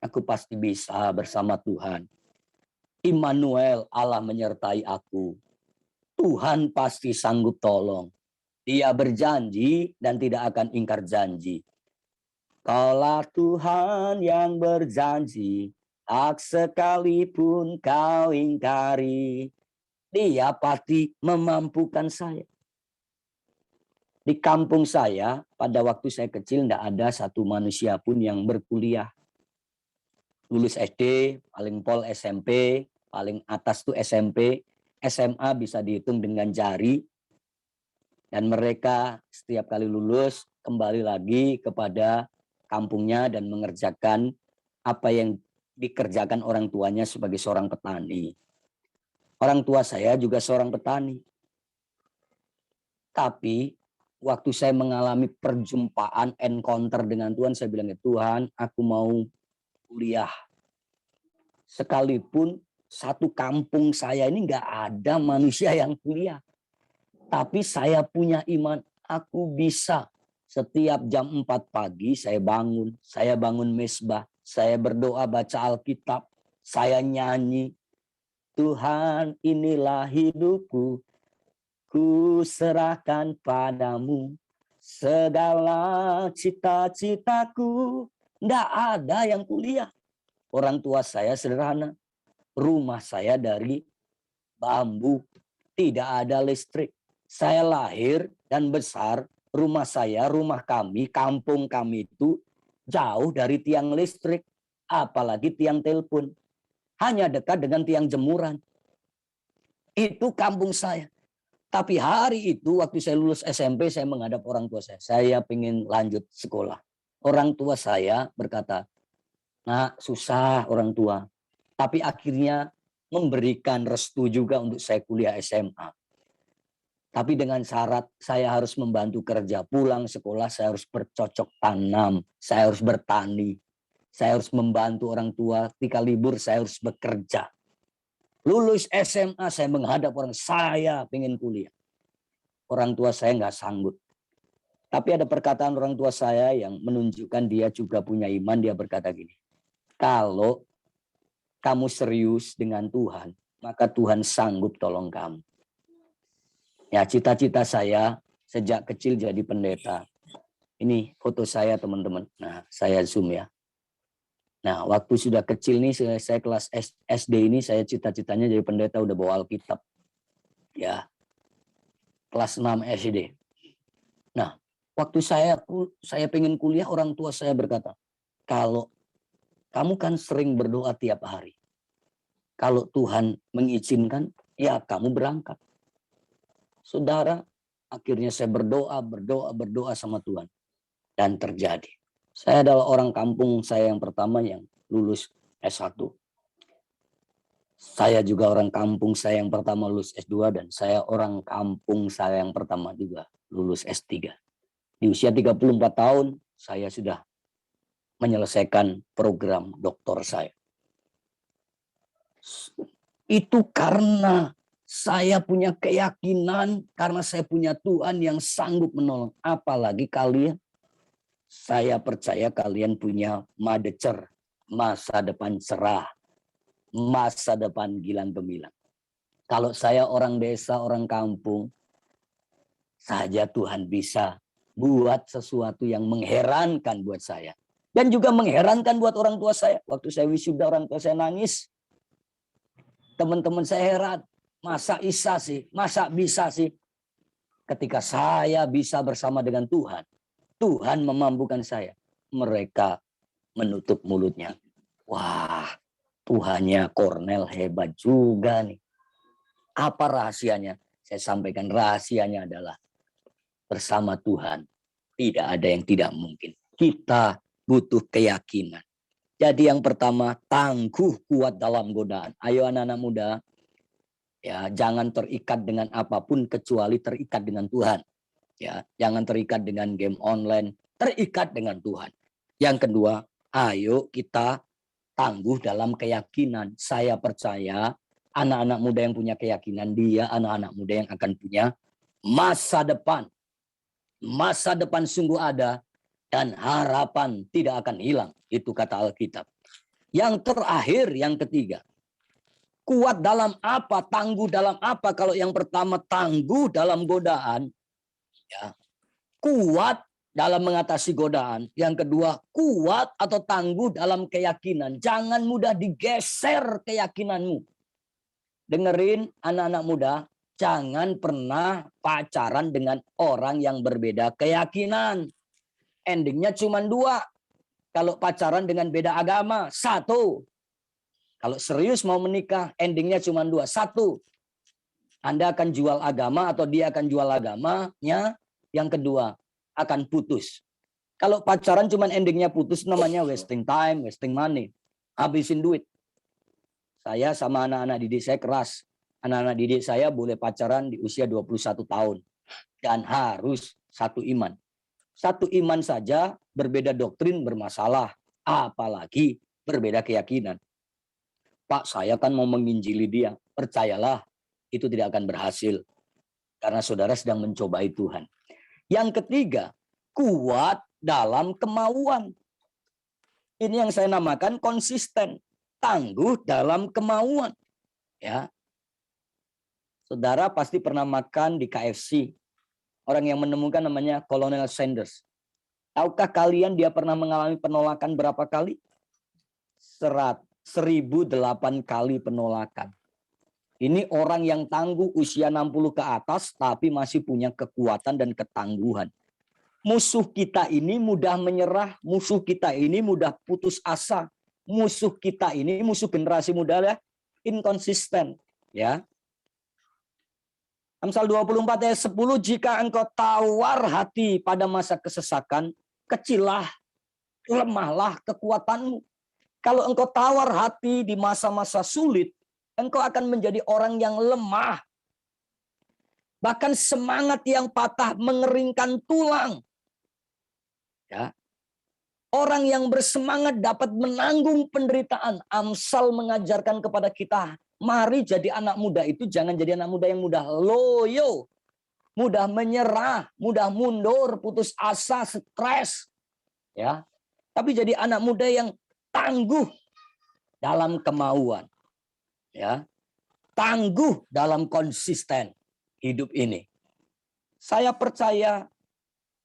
aku pasti bisa bersama Tuhan. Immanuel, Allah menyertai aku. Tuhan pasti sanggup tolong. Dia berjanji dan tidak akan ingkar janji. Kaulah Tuhan yang berjanji, tak sekalipun kau ingkari, dia pasti memampukan saya. Di kampung saya, pada waktu saya kecil, tidak ada satu manusia pun yang berkuliah. Lulus SD, paling pol SMP, paling atas tuh SMP, SMA bisa dihitung dengan jari. Dan mereka setiap kali lulus, kembali lagi kepada kampungnya dan mengerjakan apa yang dikerjakan orang tuanya sebagai seorang petani. Orang tua saya juga seorang petani. Tapi waktu saya mengalami perjumpaan, encounter dengan Tuhan, saya bilang, Tuhan, aku mau kuliah. Sekalipun satu kampung saya ini nggak ada manusia yang kuliah. Tapi saya punya iman, aku bisa. Setiap jam 4 pagi saya bangun mesbah, saya berdoa baca Alkitab, saya nyanyi. Tuhan, inilah hidupku, ku serahkan padamu segala cita-citaku. Nggak ada yang kuliah. Orang tua saya sederhana. Rumah saya dari bambu. Tidak ada listrik. Saya lahir dan besar. Rumah saya, rumah kami, kampung kami itu jauh dari tiang listrik. Apalagi tiang telepon. Hanya dekat dengan tiang jemuran. Itu kampung saya. Tapi hari itu waktu saya lulus SMP, saya menghadap orang tua saya. Saya ingin lanjut sekolah. Orang tua saya berkata, "Nak, susah orang tua." Tapi akhirnya memberikan restu juga untuk saya kuliah SMA. Tapi dengan syarat saya harus membantu kerja. Pulang sekolah saya harus bercocok tanam. Saya harus bertani. Saya harus membantu orang tua. Ketika libur saya harus bekerja. Lulus SMA saya menghadap orang, saya pengen kuliah. Orang tua saya nggak sanggup. Tapi ada perkataan orang tua saya yang menunjukkan dia juga punya iman. Dia berkata gini, kalau kamu serius dengan Tuhan, maka Tuhan sanggup tolong kamu. Ya, cita-cita saya sejak kecil jadi pendeta. Ini foto saya teman-teman. Nah, saya zoom ya. Nah, waktu sudah kecil nih, saya kelas SD ini, saya cita-citanya jadi pendeta, udah bawa Alkitab. Ya, kelas 6 SD. Nah, waktu saya pengen kuliah, orang tua saya berkata, kalau kamu kan sering berdoa tiap hari. Kalau Tuhan mengizinkan, ya kamu berangkat. Saudara, akhirnya saya berdoa sama Tuhan. Dan terjadi. Saya adalah orang kampung saya yang pertama yang lulus S1. Saya juga orang kampung saya yang pertama lulus S2 dan saya orang kampung saya yang pertama juga lulus S3. Di usia 34 tahun saya sudah menyelesaikan program doktor saya. Itu karena saya punya keyakinan, karena saya punya Tuhan yang sanggup menolong. Apalagi kalian, saya percaya kalian punya madecer, masa depan cerah, masa depan gilang gemilang. Kalau saya orang desa, orang kampung, saja Tuhan bisa buat sesuatu yang mengherankan buat saya. Dan juga mengherankan buat orang tua saya. Waktu saya wisuda, orang tua saya nangis. Teman-teman saya heran. Masa bisa sih? Ketika saya bisa bersama dengan Tuhan, Tuhan memampukan saya. Mereka menutup mulutnya. Wah, Tuhannya Cornel hebat juga nih. Apa rahasianya? Saya sampaikan rahasianya adalah bersama Tuhan tidak ada yang tidak mungkin. Kita butuh keyakinan. Jadi yang pertama, tangguh kuat dalam godaan. Ayo anak-anak muda, ya jangan terikat dengan apapun kecuali terikat dengan Tuhan. Ya, jangan terikat dengan game online, terikat dengan Tuhan. Yang kedua, ayo kita tangguh dalam keyakinan. Saya percaya anak-anak muda yang punya keyakinan, dia anak-anak muda yang akan punya masa depan. Masa depan sungguh ada dan harapan tidak akan hilang. Itu kata Alkitab. Yang terakhir, yang ketiga. Kuat dalam apa? Tangguh dalam apa? Kalau yang pertama tangguh dalam godaan. Ya, kuat dalam mengatasi godaan. Yang kedua, kuat atau tangguh dalam keyakinan. Jangan mudah digeser keyakinanmu. Dengerin anak-anak muda, jangan pernah pacaran dengan orang yang berbeda keyakinan. Endingnya cuma 2. Kalau pacaran dengan beda agama, 1. Kalau serius mau menikah, endingnya cuma 2. 1, Anda akan jual agama atau dia akan jual agamanya. Yang kedua, akan putus. Kalau pacaran cuma endingnya putus, namanya wasting time, wasting money. Habisin duit. Saya sama anak-anak didik saya keras. Anak-anak didik saya boleh pacaran di usia 21 tahun. Dan harus satu iman. Satu iman saja berbeda doktrin bermasalah. Apalagi berbeda keyakinan. Pak, saya kan mau menginjili dia. Percayalah, itu tidak akan berhasil. Karena saudara sedang mencobai Tuhan. Yang ketiga, kuat dalam kemauan. Ini yang saya namakan konsisten. Tangguh dalam kemauan. Ya. Saudara pasti pernah makan di KFC. Orang yang menemukan namanya Colonel Sanders. Tahukah kalian dia pernah mengalami penolakan berapa kali? 1008 kali penolakan. Ini orang yang tangguh usia 60 ke atas tapi masih punya kekuatan dan ketangguhan. Musuh kita ini mudah menyerah, musuh kita ini mudah putus asa. Musuh kita ini, musuh generasi muda ya, inkonsisten. Ya. Amsal 24 ayat 10, jika engkau tawar hati pada masa kesesakan, kecillah, lemahlah kekuatanmu. Kalau engkau tawar hati di masa-masa sulit, engkau akan menjadi orang yang lemah. Bahkan semangat yang patah mengeringkan tulang. Ya. Orang yang bersemangat dapat menanggung penderitaan. Amsal mengajarkan kepada kita, mari jadi anak muda itu jangan jadi anak muda yang mudah loyo, mudah menyerah, mudah mundur, putus asa, stres. Ya. Tapi jadi anak muda yang tangguh dalam kemauan. Ya. Tangguh dalam konsisten hidup ini. Saya percaya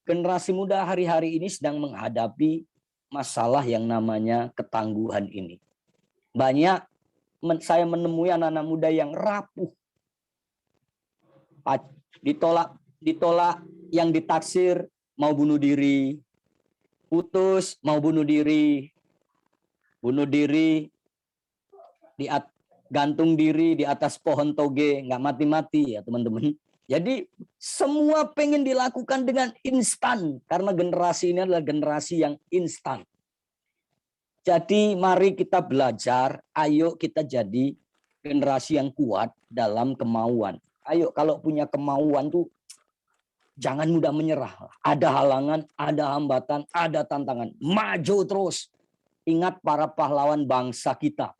generasi muda hari-hari ini sedang menghadapi masalah yang namanya ketangguhan ini. Banyak saya menemui anak-anak muda yang rapuh. Ditolak yang ditaksir mau bunuh diri. Putus mau bunuh diri. Bunuh diri, gantung diri di atas pohon toge, nggak mati-mati ya teman-teman. Jadi semua pengen dilakukan dengan instan. Karena generasi ini adalah generasi yang instan. Jadi mari kita belajar, ayo kita jadi generasi yang kuat dalam kemauan. Ayo kalau punya kemauan tuh jangan mudah menyerah. Ada halangan, ada hambatan, ada tantangan. Maju terus. Ingat para pahlawan bangsa kita.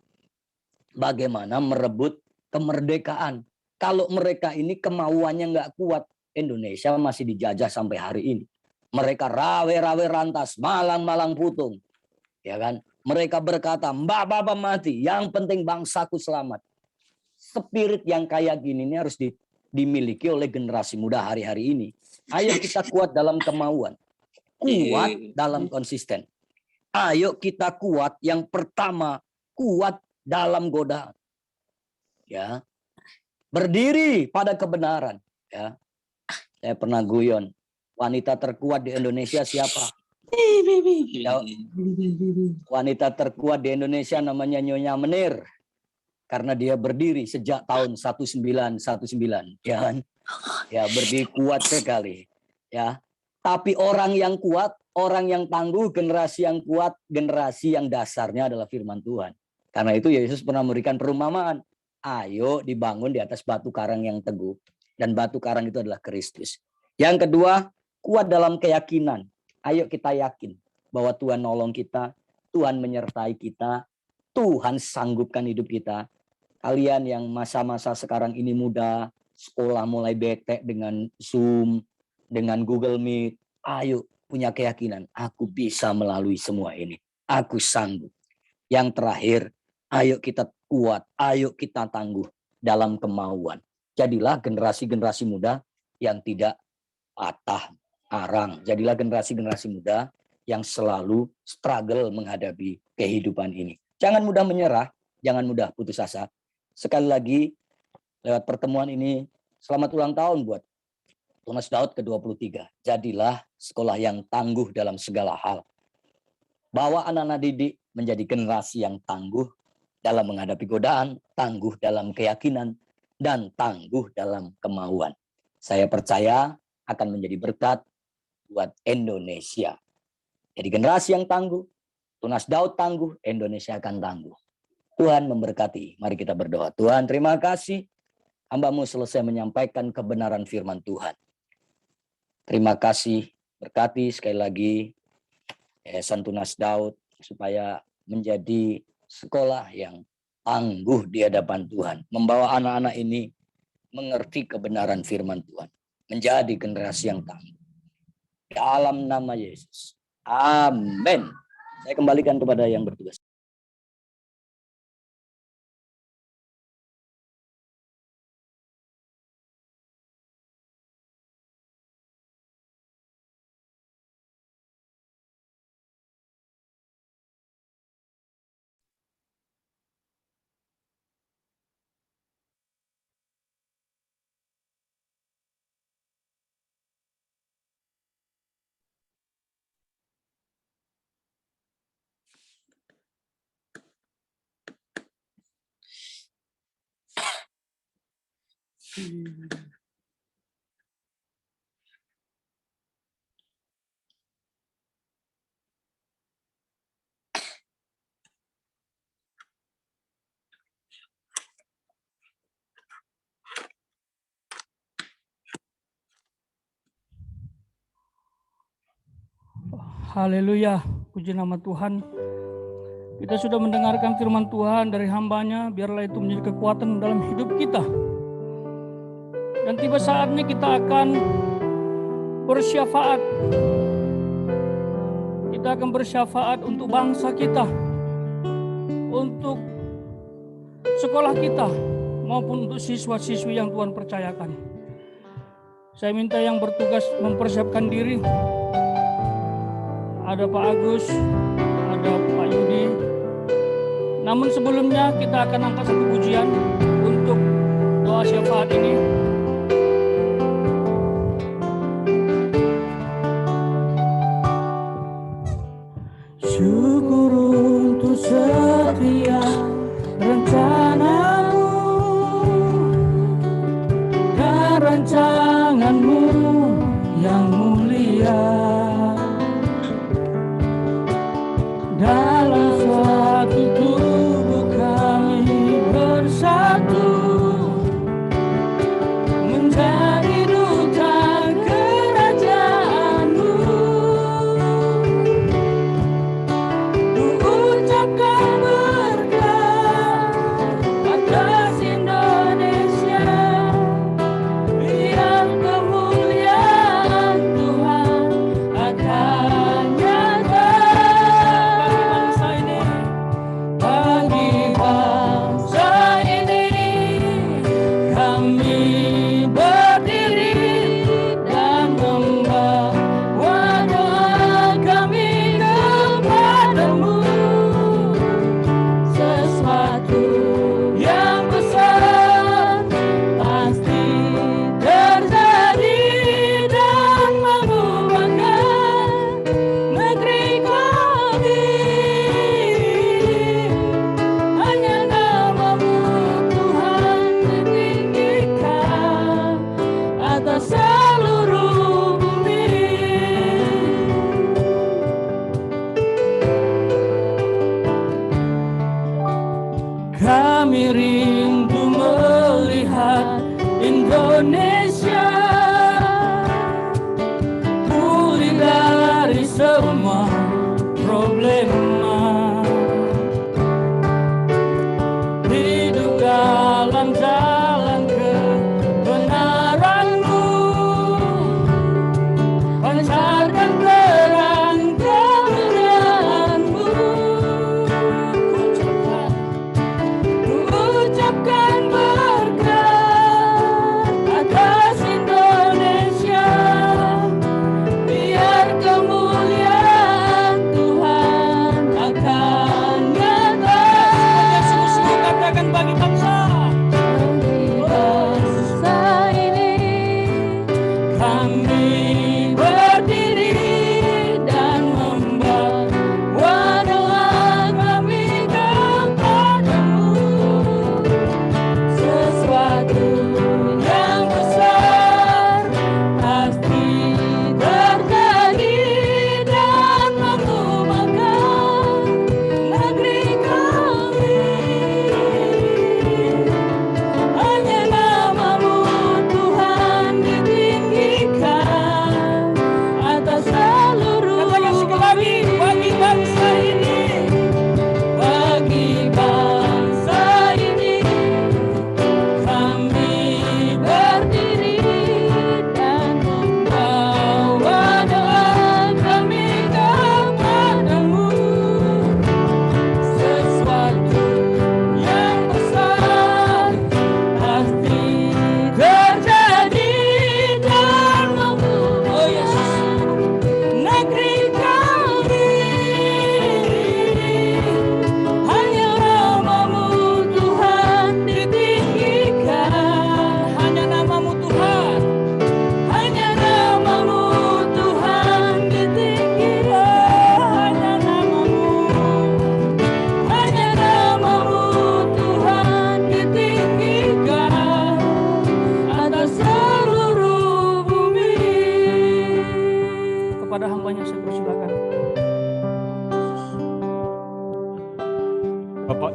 Bagaimana merebut kemerdekaan. Kalau mereka ini kemauannya nggak kuat, Indonesia masih dijajah sampai hari ini. Mereka rawe-rawe rantas, malang-malang putung. Ya kan? Mereka berkata, mbak bapak mati, yang penting bangsaku selamat. Spirit yang kayak gini ini harus dimiliki oleh generasi muda hari-hari ini. Ayo kita kuat dalam kemauan. Kuat dalam konsisten. Ayo kita kuat, yang pertama, kuat dalam godaan. Ya. Berdiri pada kebenaran. Ya. Saya pernah guyon. Wanita terkuat di Indonesia siapa? Ya, wanita terkuat di Indonesia namanya Nyonya Menir. Karena dia berdiri sejak tahun 1919. Ya, kan? Ya berdiri kuat sekali. Ya. Tapi orang yang kuat, orang yang tangguh, generasi yang kuat, generasi yang dasarnya adalah firman Tuhan. Karena itu Yesus pernah memberikan perumpamaan. Ayo dibangun di atas batu karang yang teguh. Dan batu karang itu adalah Kristus. Yang kedua, kuat dalam keyakinan. Ayo kita yakin bahwa Tuhan nolong kita, Tuhan menyertai kita, Tuhan sanggupkan hidup kita. Kalian yang masa-masa sekarang ini muda, sekolah mulai bete dengan Zoom, dengan Google Meet. Ayo punya keyakinan, aku bisa melalui semua ini. Aku sanggup. Yang terakhir, ayo kita kuat, ayo kita tangguh dalam kemauan. Jadilah generasi-generasi muda yang tidak patah arang. Jadilah generasi-generasi muda yang selalu struggle menghadapi kehidupan ini. Jangan mudah menyerah, jangan mudah putus asa. Sekali lagi, lewat pertemuan ini, Selamat ulang tahun buat Tunas Daud ke-23. Jadilah sekolah yang tangguh dalam segala hal. Bawa anak-anak didik menjadi generasi yang tangguh dalam menghadapi godaan, tangguh dalam keyakinan, dan tangguh dalam kemauan. Saya percaya akan menjadi berkat buat Indonesia. Jadi generasi yang tangguh, Tunas Daud tangguh, Indonesia akan tangguh. Tuhan memberkati. Mari kita berdoa. Tuhan, terima kasih. Hamba-Mu selesai menyampaikan kebenaran firman Tuhan. Terima kasih. Berkati sekali lagi Yayasan Tunas Daud supaya menjadi sekolah yang tangguh di hadapan Tuhan. Membawa anak-anak ini mengerti kebenaran firman Tuhan. Menjadi generasi yang tangguh. Dalam nama Yesus. Amin. Saya kembalikan kepada yang bertugas. Haleluya, puji nama Tuhan. Kita sudah mendengarkan firman Tuhan dari hamba-Nya, biarlah itu menjadi kekuatan dalam hidup kita. Dan tiba saatnya kita akan bersyafaat. Kita akan bersyafaat untuk bangsa kita, untuk sekolah kita, maupun untuk siswa-siswi yang Tuhan percayakan. Saya minta yang bertugas mempersiapkan diri. Ada Pak Agus, ada Pak Yudi. Namun sebelumnya kita akan angkat satu pujian untuk doa syafaat ini. Syukur untuk setiap rencana-Mu dan rancangan-Mu yang mulia. Dalam suatu tubuh kami bersatu, menjadi duta kerajaan-Mu. Ku ucapkan berkat atas Indonesia, biar kemuliaan Tuhan akan nyata. Bagi bangsa ini kami berdiri dan membawa doa kami kepadamu. Sesuatu yang besar pasti terjadi dan mengubahkan negeri kami. Hanya nama-Mu Tuhan ditinggikan atas seluruh bumi. Kami rindu melihat Indonesia pulih dari semua problema. Hidup dalam jalan kebenaran-Mu, pancarkan terang kemuliaan-Mu. Ku ucapkan berkat atas Indonesia, biar kemuliaan Tuhan akan nyata. Sungguh-sungguh katakan bagi bangsa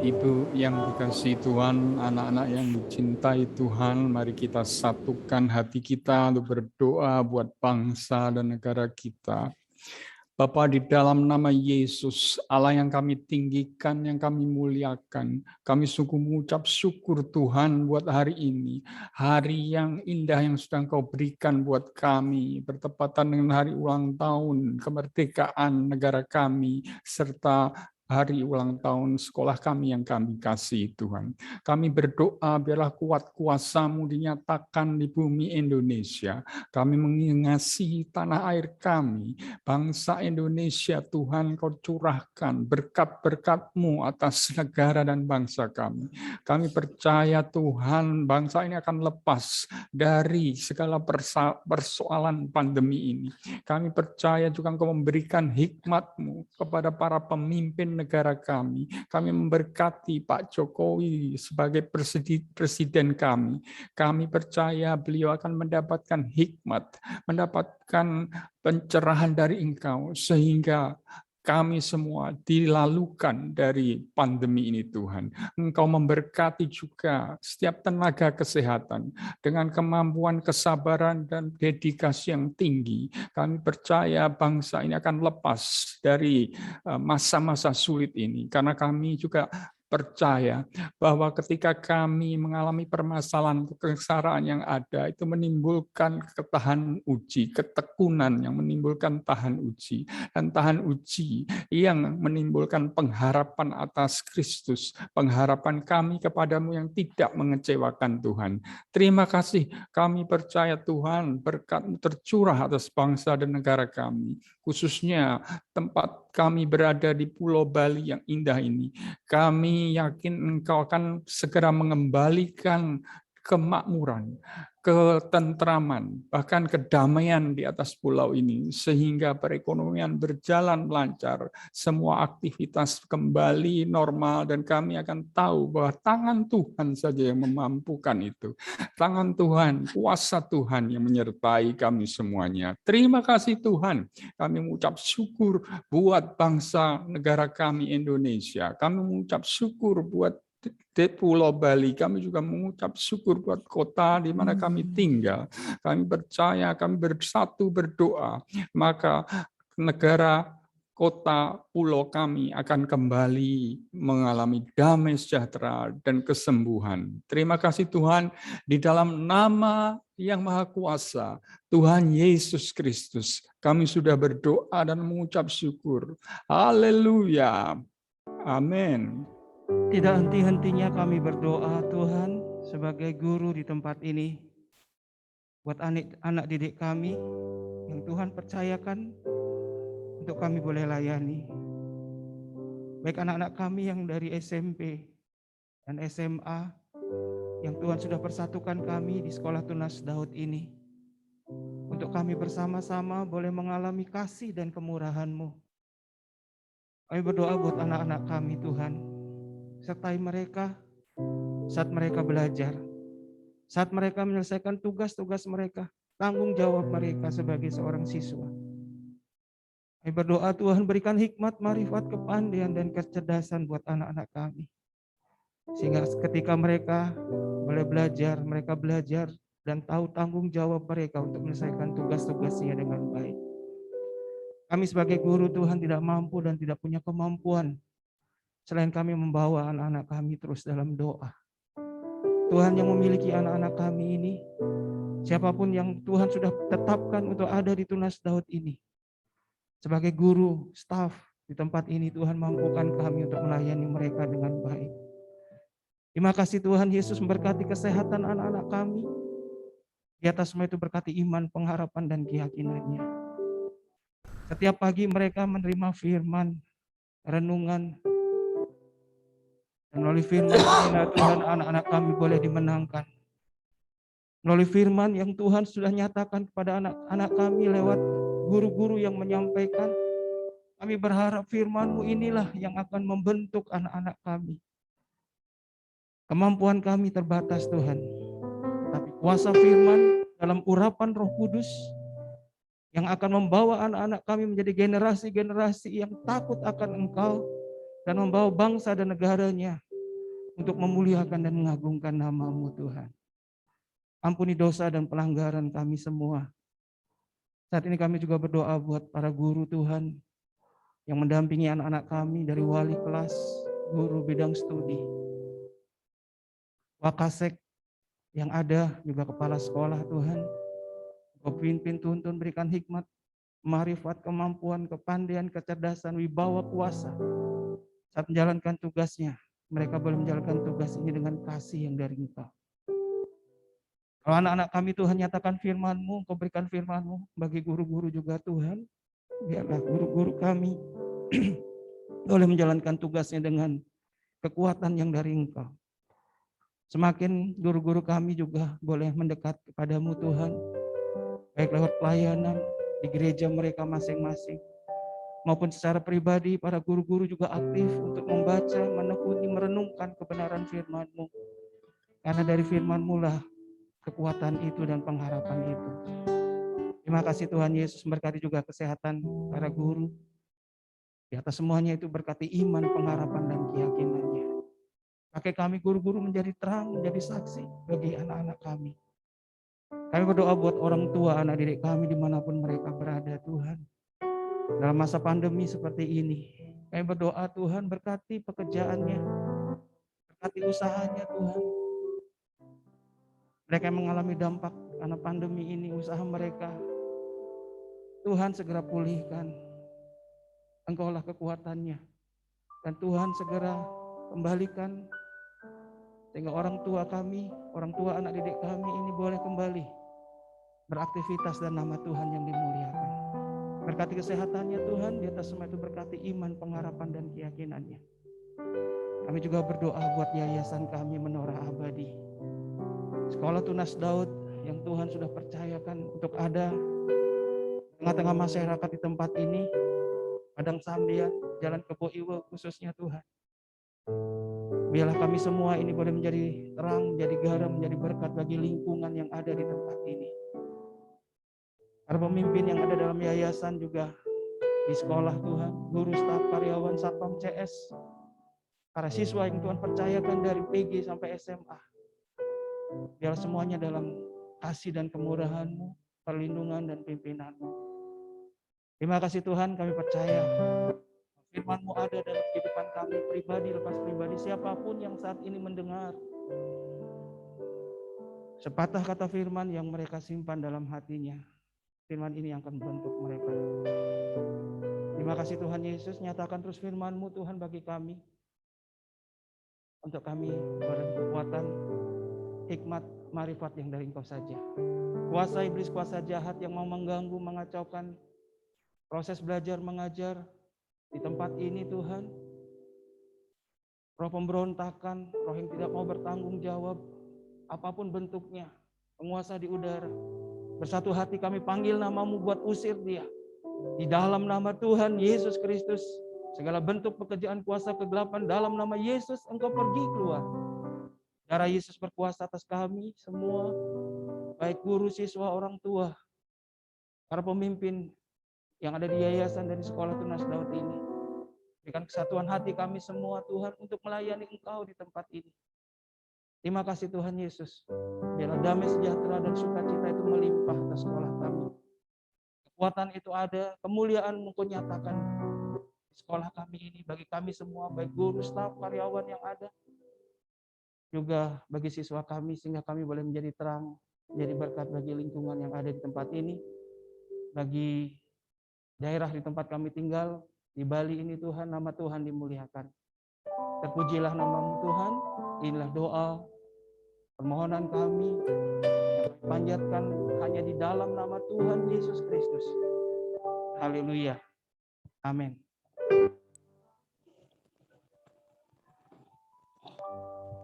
Ibu yang dikasihi Tuhan, anak-anak yang dicintai Tuhan, mari kita satukan hati kita untuk berdoa buat bangsa dan negara kita. Bapa, di dalam nama Yesus, Allah yang kami tinggikan, yang kami muliakan, kami sungguh mengucap syukur Tuhan buat hari ini. Hari yang indah yang sudah Engkau berikan buat kami, bertepatan dengan hari ulang tahun kemerdekaan negara kami, serta hari ulang tahun sekolah kami yang kami kasih Tuhan. Kami berdoa biarlah kuat kuasa-Mu dinyatakan di bumi Indonesia. Kami mengasihi tanah air kami, bangsa Indonesia. Tuhan, Kau curahkan berkat-berkat-Mu atas negara dan bangsa kami. Kami percaya Tuhan, bangsa ini akan lepas dari segala persoalan pandemi ini. Kami percaya juga Engkau memberikan hikmat-Mu kepada para pemimpin negara kami. Kami memberkati Pak Jokowi sebagai presiden kami. Kami percaya beliau akan mendapatkan hikmat, mendapatkan pencerahan dari Engkau, sehingga kami semua dilalukan dari pandemi ini Tuhan. Engkau memberkati juga setiap tenaga kesehatan dengan kemampuan, kesabaran, dan dedikasi yang tinggi. Kami percaya bangsa ini akan lepas dari masa-masa sulit ini, karena kami juga percaya bahwa ketika kami mengalami permasalahan kesengsaraan yang ada, itu menimbulkan ketahan uji, ketekunan yang menimbulkan tahan uji, dan tahan uji yang menimbulkan pengharapan atas Kristus, pengharapan kami kepadamu yang tidak mengecewakan Tuhan. Terima kasih, kami percaya Tuhan berkat-Mu tercurah atas bangsa dan negara kami, khususnya tempat kami berada di Pulau Bali yang indah ini. Kami yakin Engkau akan segera mengembalikan kemakmuran, ketentraman, bahkan kedamaian di atas pulau ini, sehingga perekonomian berjalan lancar, semua aktivitas kembali normal, dan kami akan tahu bahwa tangan Tuhan saja yang memampukan itu. Tangan Tuhan, kuasa Tuhan yang menyertai kami semuanya. Terima kasih Tuhan, kami mengucap syukur buat bangsa negara kami Indonesia. Kami mengucap syukur buat di Pulau Bali. Kami juga mengucap syukur buat kota di mana kami tinggal. Kami percaya, kami bersatu berdoa, maka negara, kota, pulau kami akan kembali mengalami damai sejahtera dan kesembuhan. Terima kasih Tuhan, di dalam nama yang Maha Kuasa, Tuhan Yesus Kristus, kami sudah berdoa dan mengucap syukur. Haleluya. Amin. Tidak henti-hentinya kami berdoa Tuhan sebagai guru di tempat ini, buat anak didik kami yang Tuhan percayakan untuk kami boleh layani. Baik anak-anak kami yang dari SMP dan SMA, yang Tuhan sudah persatukan kami di Sekolah Tunas Daud ini, untuk kami bersama-sama boleh mengalami kasih dan kemurahan-Mu. Kami berdoa buat anak-anak kami Tuhan, sertai mereka saat mereka belajar, saat mereka menyelesaikan tugas-tugas mereka, tanggung jawab mereka sebagai seorang siswa. Kami berdoa Tuhan berikan hikmat, marifat, kepandaian, dan kecerdasan buat anak-anak kami, sehingga ketika mereka boleh belajar, mereka belajar dan tahu tanggung jawab mereka untuk menyelesaikan tugas-tugasnya dengan baik. Kami sebagai guru Tuhan tidak mampu dan tidak punya kemampuan selain kami membawa anak-anak kami terus dalam doa. Tuhan yang memiliki anak-anak kami ini, siapapun yang Tuhan sudah tetapkan untuk ada di Tunas Daud ini, sebagai guru, staf di tempat ini, Tuhan mampukan kami untuk melayani mereka dengan baik. Terima kasih Tuhan Yesus, memberkati kesehatan anak-anak kami. Di atas semua itu berkati iman, pengharapan, dan keyakinannya. Setiap pagi mereka menerima firman, renungan, dan melalui firman ini Tuhan, anak-anak kami boleh dimenangkan. Melalui firman yang Tuhan sudah nyatakan kepada anak-anak kami lewat guru-guru yang menyampaikan, kami berharap firman-Mu inilah yang akan membentuk anak-anak kami. Kemampuan kami terbatas Tuhan, tapi kuasa firman dalam urapan Roh Kudus yang akan membawa anak-anak kami menjadi generasi-generasi yang takut akan Engkau dan membawa bangsa dan negaranya untuk memuliakan dan mengagungkan nama-Mu Tuhan. Ampuni dosa dan pelanggaran kami semua. Saat ini kami juga berdoa buat para guru Tuhan yang mendampingi anak-anak kami dari wali kelas, guru bidang studi, wakasek yang ada, juga kepala sekolah Tuhan. Kau pimpin, tuntun, berikan hikmat, marifat, kemampuan, kepandaian, kecerdasan, wibawa, kuasa. Saat menjalankan tugasnya, mereka boleh menjalankan tugas ini dengan kasih yang dari Engkau. Kalau anak-anak kami Tuhan nyatakan firman-Mu, Kau berikan firman-Mu bagi guru-guru juga Tuhan. Biarlah guru-guru kami boleh menjalankan tugasnya dengan kekuatan yang dari Engkau. Semakin guru-guru kami juga boleh mendekat kepadamu Tuhan, baik lewat pelayanan di gereja mereka masing-masing, maupun secara pribadi. Para guru-guru juga aktif untuk membaca, menekuni, merenungkan kebenaran firman-Mu. Karena dari firman-Mu lah kekuatan itu dan pengharapan itu. Terima kasih Tuhan Yesus, berkati juga kesehatan para guru. Di atas semuanya itu berkati iman, pengharapan, dan keyakinannya. Pakai kami guru-guru menjadi terang, menjadi saksi bagi anak-anak kami. Kami berdoa buat orang tua, anak didik kami dimanapun mereka berada Tuhan. Dalam masa pandemi seperti ini, kami berdoa Tuhan berkati pekerjaannya, berkati usahanya Tuhan. Mereka yang mengalami dampak karena pandemi ini, usaha mereka, Tuhan segera pulihkan. Engkaulah kekuatannya. Dan Tuhan segera kembalikan sehingga orang tua kami, orang tua anak didik kami ini boleh kembali beraktivitas dan nama Tuhan yang dimuliakan. Berkati kesehatannya Tuhan, di atas semua itu berkati iman, pengharapan, dan keyakinannya. Kami juga berdoa buat yayasan kami Menara Abadi, Sekolah Tunas Daud yang Tuhan sudah percayakan untuk ada tengah-tengah masyarakat di tempat ini, Padang Sambian, Jalan Kebo Iwo khususnya Tuhan. Biarlah kami semua ini boleh menjadi terang, menjadi garam, menjadi berkat bagi lingkungan yang ada di tempat ini. Para pemimpin yang ada dalam yayasan juga di sekolah Tuhan, guru, staf, karyawan, satpam, CS, para siswa yang Tuhan percayakan dari PG sampai SMA. Biarlah semuanya dalam kasih dan kemurahan-Mu, perlindungan dan pimpinan-Mu. Terima kasih Tuhan, kami percaya firman-Mu ada dalam kehidupan kami pribadi, lepas pribadi, siapapun yang saat ini mendengar. Sepatah kata firman yang mereka simpan dalam hatinya, firman ini yang akan membentuk mereka. Terima kasih Tuhan Yesus, nyatakan terus firman-Mu Tuhan bagi kami, untuk kami berkekuatan, hikmat, marifat yang dari Engkau saja. Kuasa iblis, kuasa jahat yang mau mengganggu, mengacaukan proses belajar mengajar di tempat ini Tuhan, roh pemberontakan, roh yang tidak mau bertanggung jawab, apapun bentuknya, penguasa di udara, bersatu hati kami panggil nama-Mu buat usir dia. Di dalam nama Tuhan Yesus Kristus, segala bentuk pekerjaan kuasa kegelapan dalam nama Yesus, Engkau pergi keluar. Darah Yesus berkuasa atas kami semua, baik guru, siswa, orang tua, para pemimpin yang ada di yayasan dan di sekolah Tunas Daud ini. Berikan kesatuan hati kami semua Tuhan untuk melayani Engkau di tempat ini. Terima kasih Tuhan Yesus. Biarlah damai sejahtera dan sukacita itu melimpah atas sekolah kami. Kekuatan itu ada, kemuliaan-Mu Kau nyatakan di sekolah kami ini bagi kami semua, baik guru, staf, karyawan yang ada, juga bagi siswa kami, sehingga kami boleh menjadi terang, menjadi berkat bagi lingkungan yang ada di tempat ini, bagi daerah di tempat kami tinggal, di Bali ini Tuhan, nama Tuhan dimuliakan. Terpujilah nama-Mu Tuhan, inilah doa, permohonan kami, yang panjatkan hanya di dalam nama Tuhan Yesus Kristus. Haleluya. Amin.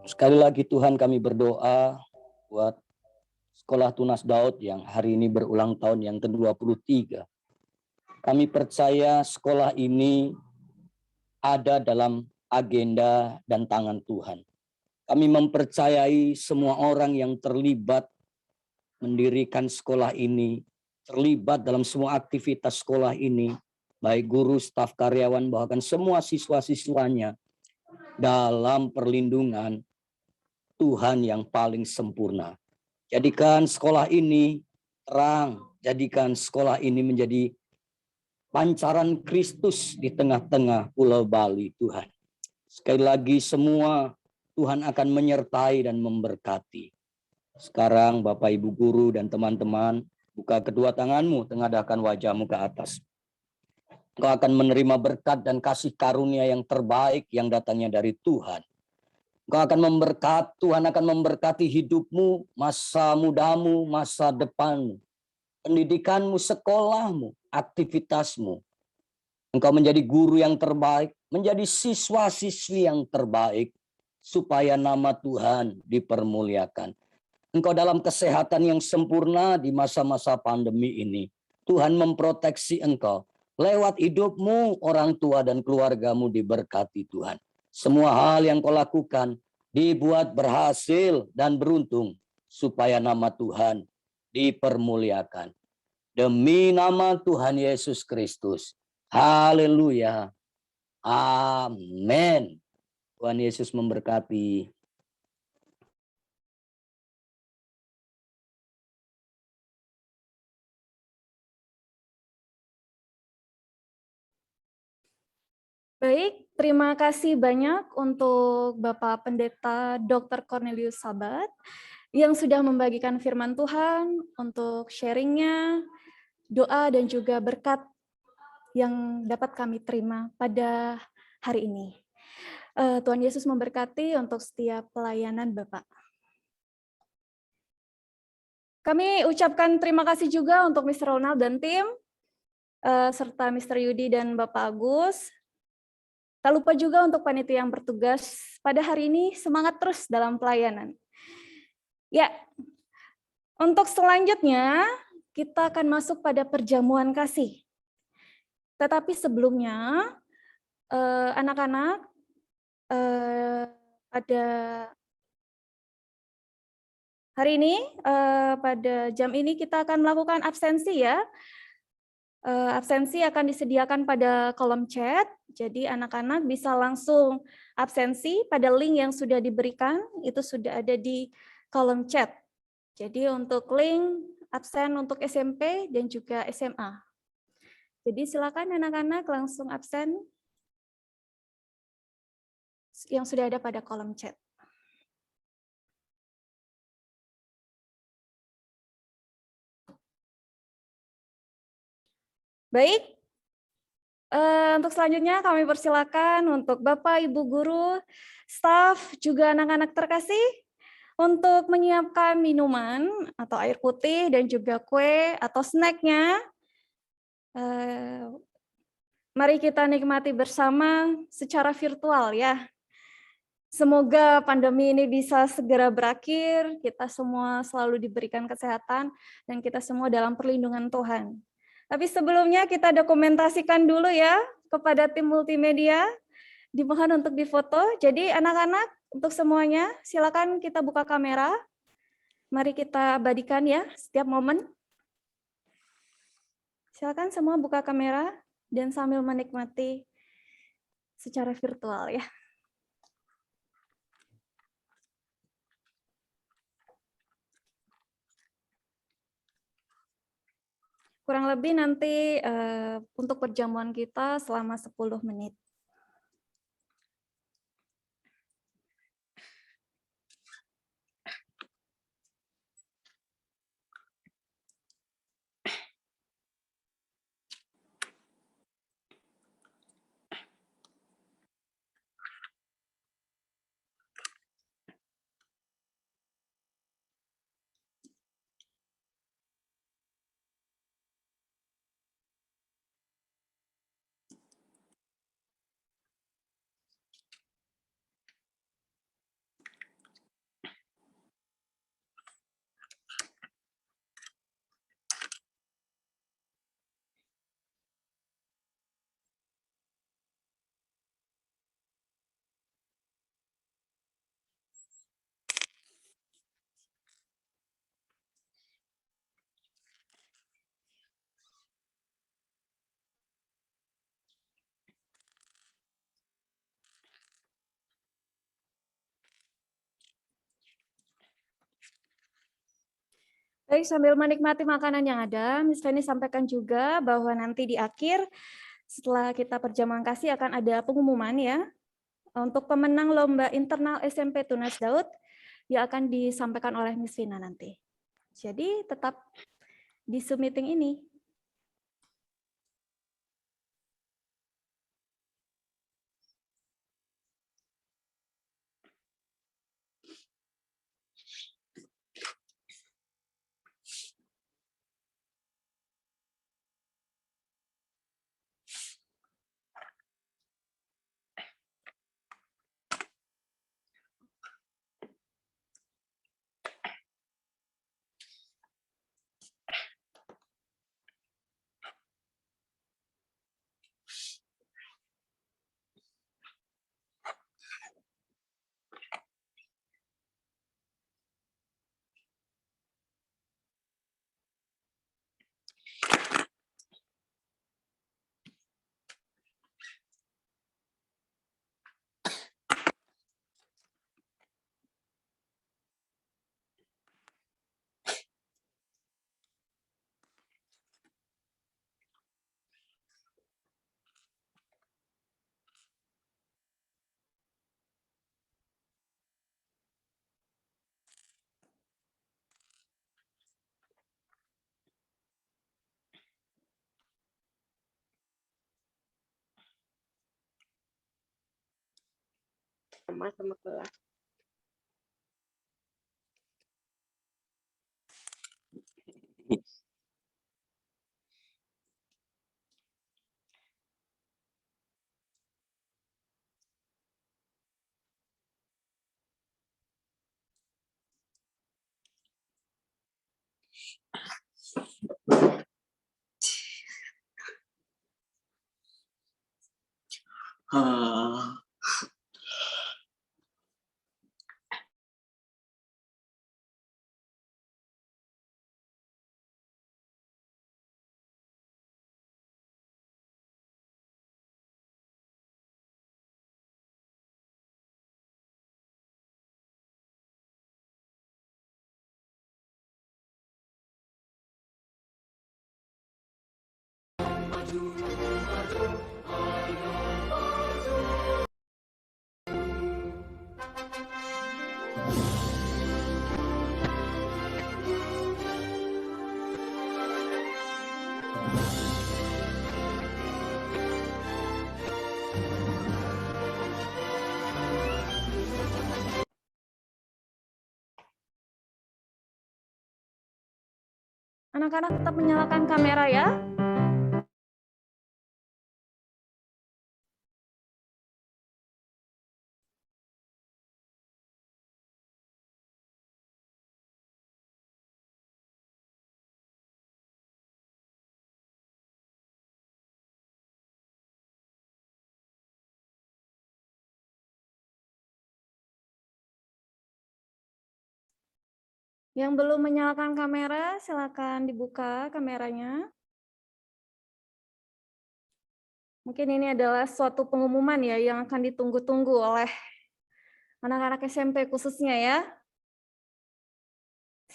Sekali lagi Tuhan kami berdoa buat Sekolah Tunas Daud yang hari ini berulang tahun yang ke-23. Kami percaya sekolah ini ada dalam agenda dan tangan Tuhan. Kami mempercayai semua orang yang terlibat mendirikan sekolah ini, terlibat dalam semua aktivitas sekolah ini, baik guru, staf, karyawan, bahkan semua siswa-siswanya, dalam perlindungan Tuhan yang paling sempurna. Jadikan sekolah ini terang, jadikan sekolah ini menjadi pancaran Kristus di tengah-tengah Pulau Bali, Tuhan. Sekali lagi semua Tuhan akan menyertai dan memberkati. Sekarang Bapak Ibu Guru dan teman-teman, buka kedua tanganmu, tengadahkan wajahmu ke atas. Engkau akan menerima berkat dan kasih karunia yang terbaik yang datangnya dari Tuhan. Engkau akan Tuhan akan memberkati hidupmu, masa mudamu, masa depanmu, pendidikanmu, sekolahmu, aktivitasmu. Engkau menjadi guru yang terbaik, menjadi siswa-siswi yang terbaik, supaya nama Tuhan dipermuliakan. Engkau dalam kesehatan yang sempurna di masa-masa pandemi ini. Tuhan memproteksi engkau. Lewat hidupmu, orang tua dan keluargamu diberkati Tuhan. Semua hal yang kau lakukan dibuat berhasil dan beruntung, supaya nama Tuhan dipermuliakan. Demi nama Tuhan Yesus Kristus. Haleluya. Amin. Tuhan Yesus memberkati. Baik, terima kasih banyak untuk Bapak Pendeta Dr. Cornelius Sabat yang sudah membagikan firman Tuhan, untuk sharingnya, doa dan juga berkat yang dapat kami terima pada hari ini. Tuhan Yesus memberkati untuk setiap pelayanan Bapak. Kami ucapkan terima kasih juga untuk Mr. Ronald dan tim, serta Mr. Yudi dan Bapak Agus. Tak lupa juga untuk panitia yang bertugas pada hari ini, semangat terus dalam pelayanan. Ya, untuk selanjutnya kita akan masuk pada perjamuan kasih. Tetapi sebelumnya, anak-anak, pada hari ini, pada jam ini kita akan melakukan absensi ya. Absensi akan disediakan pada kolom chat, jadi anak-anak bisa langsung absensi pada link yang sudah diberikan, itu sudah ada di kolom chat. Jadi untuk link absen untuk SMP dan juga SMA. Jadi silakan anak-anak langsung absen yang sudah ada pada kolom chat. Baik, untuk selanjutnya kami persilakan untuk Bapak, Ibu Guru, staf, juga anak-anak terkasih untuk menyiapkan minuman atau air putih dan juga kue atau snacknya. Mari kita nikmati bersama secara virtual ya. Semoga pandemi ini bisa segera berakhir, kita semua selalu diberikan kesehatan, dan kita semua dalam perlindungan Tuhan. Tapi sebelumnya kita dokumentasikan dulu ya kepada tim multimedia, dimohon untuk difoto. Jadi anak-anak untuk semuanya silakan kita buka kamera. Mari kita abadikan ya setiap momen. Silakan semua buka kamera dan sambil menikmati secara virtual ya. Kurang lebih nanti untuk perjamuan kita selama 10 menit. Baik, sambil menikmati makanan yang ada, Miss Feni sampaikan juga bahwa nanti di akhir setelah kita berjamaah kasih akan ada pengumuman ya untuk pemenang lomba internal SMP Tunas Daud yang akan disampaikan oleh Miss Vina nanti. Jadi tetap di Zoom meeting ini. Sama kelas. Anak-anak tetap menyalakan kamera ya. Yang belum menyalakan kamera, silakan dibuka kameranya. Mungkin ini adalah suatu pengumuman ya yang akan ditunggu-tunggu oleh anak-anak SMP khususnya ya.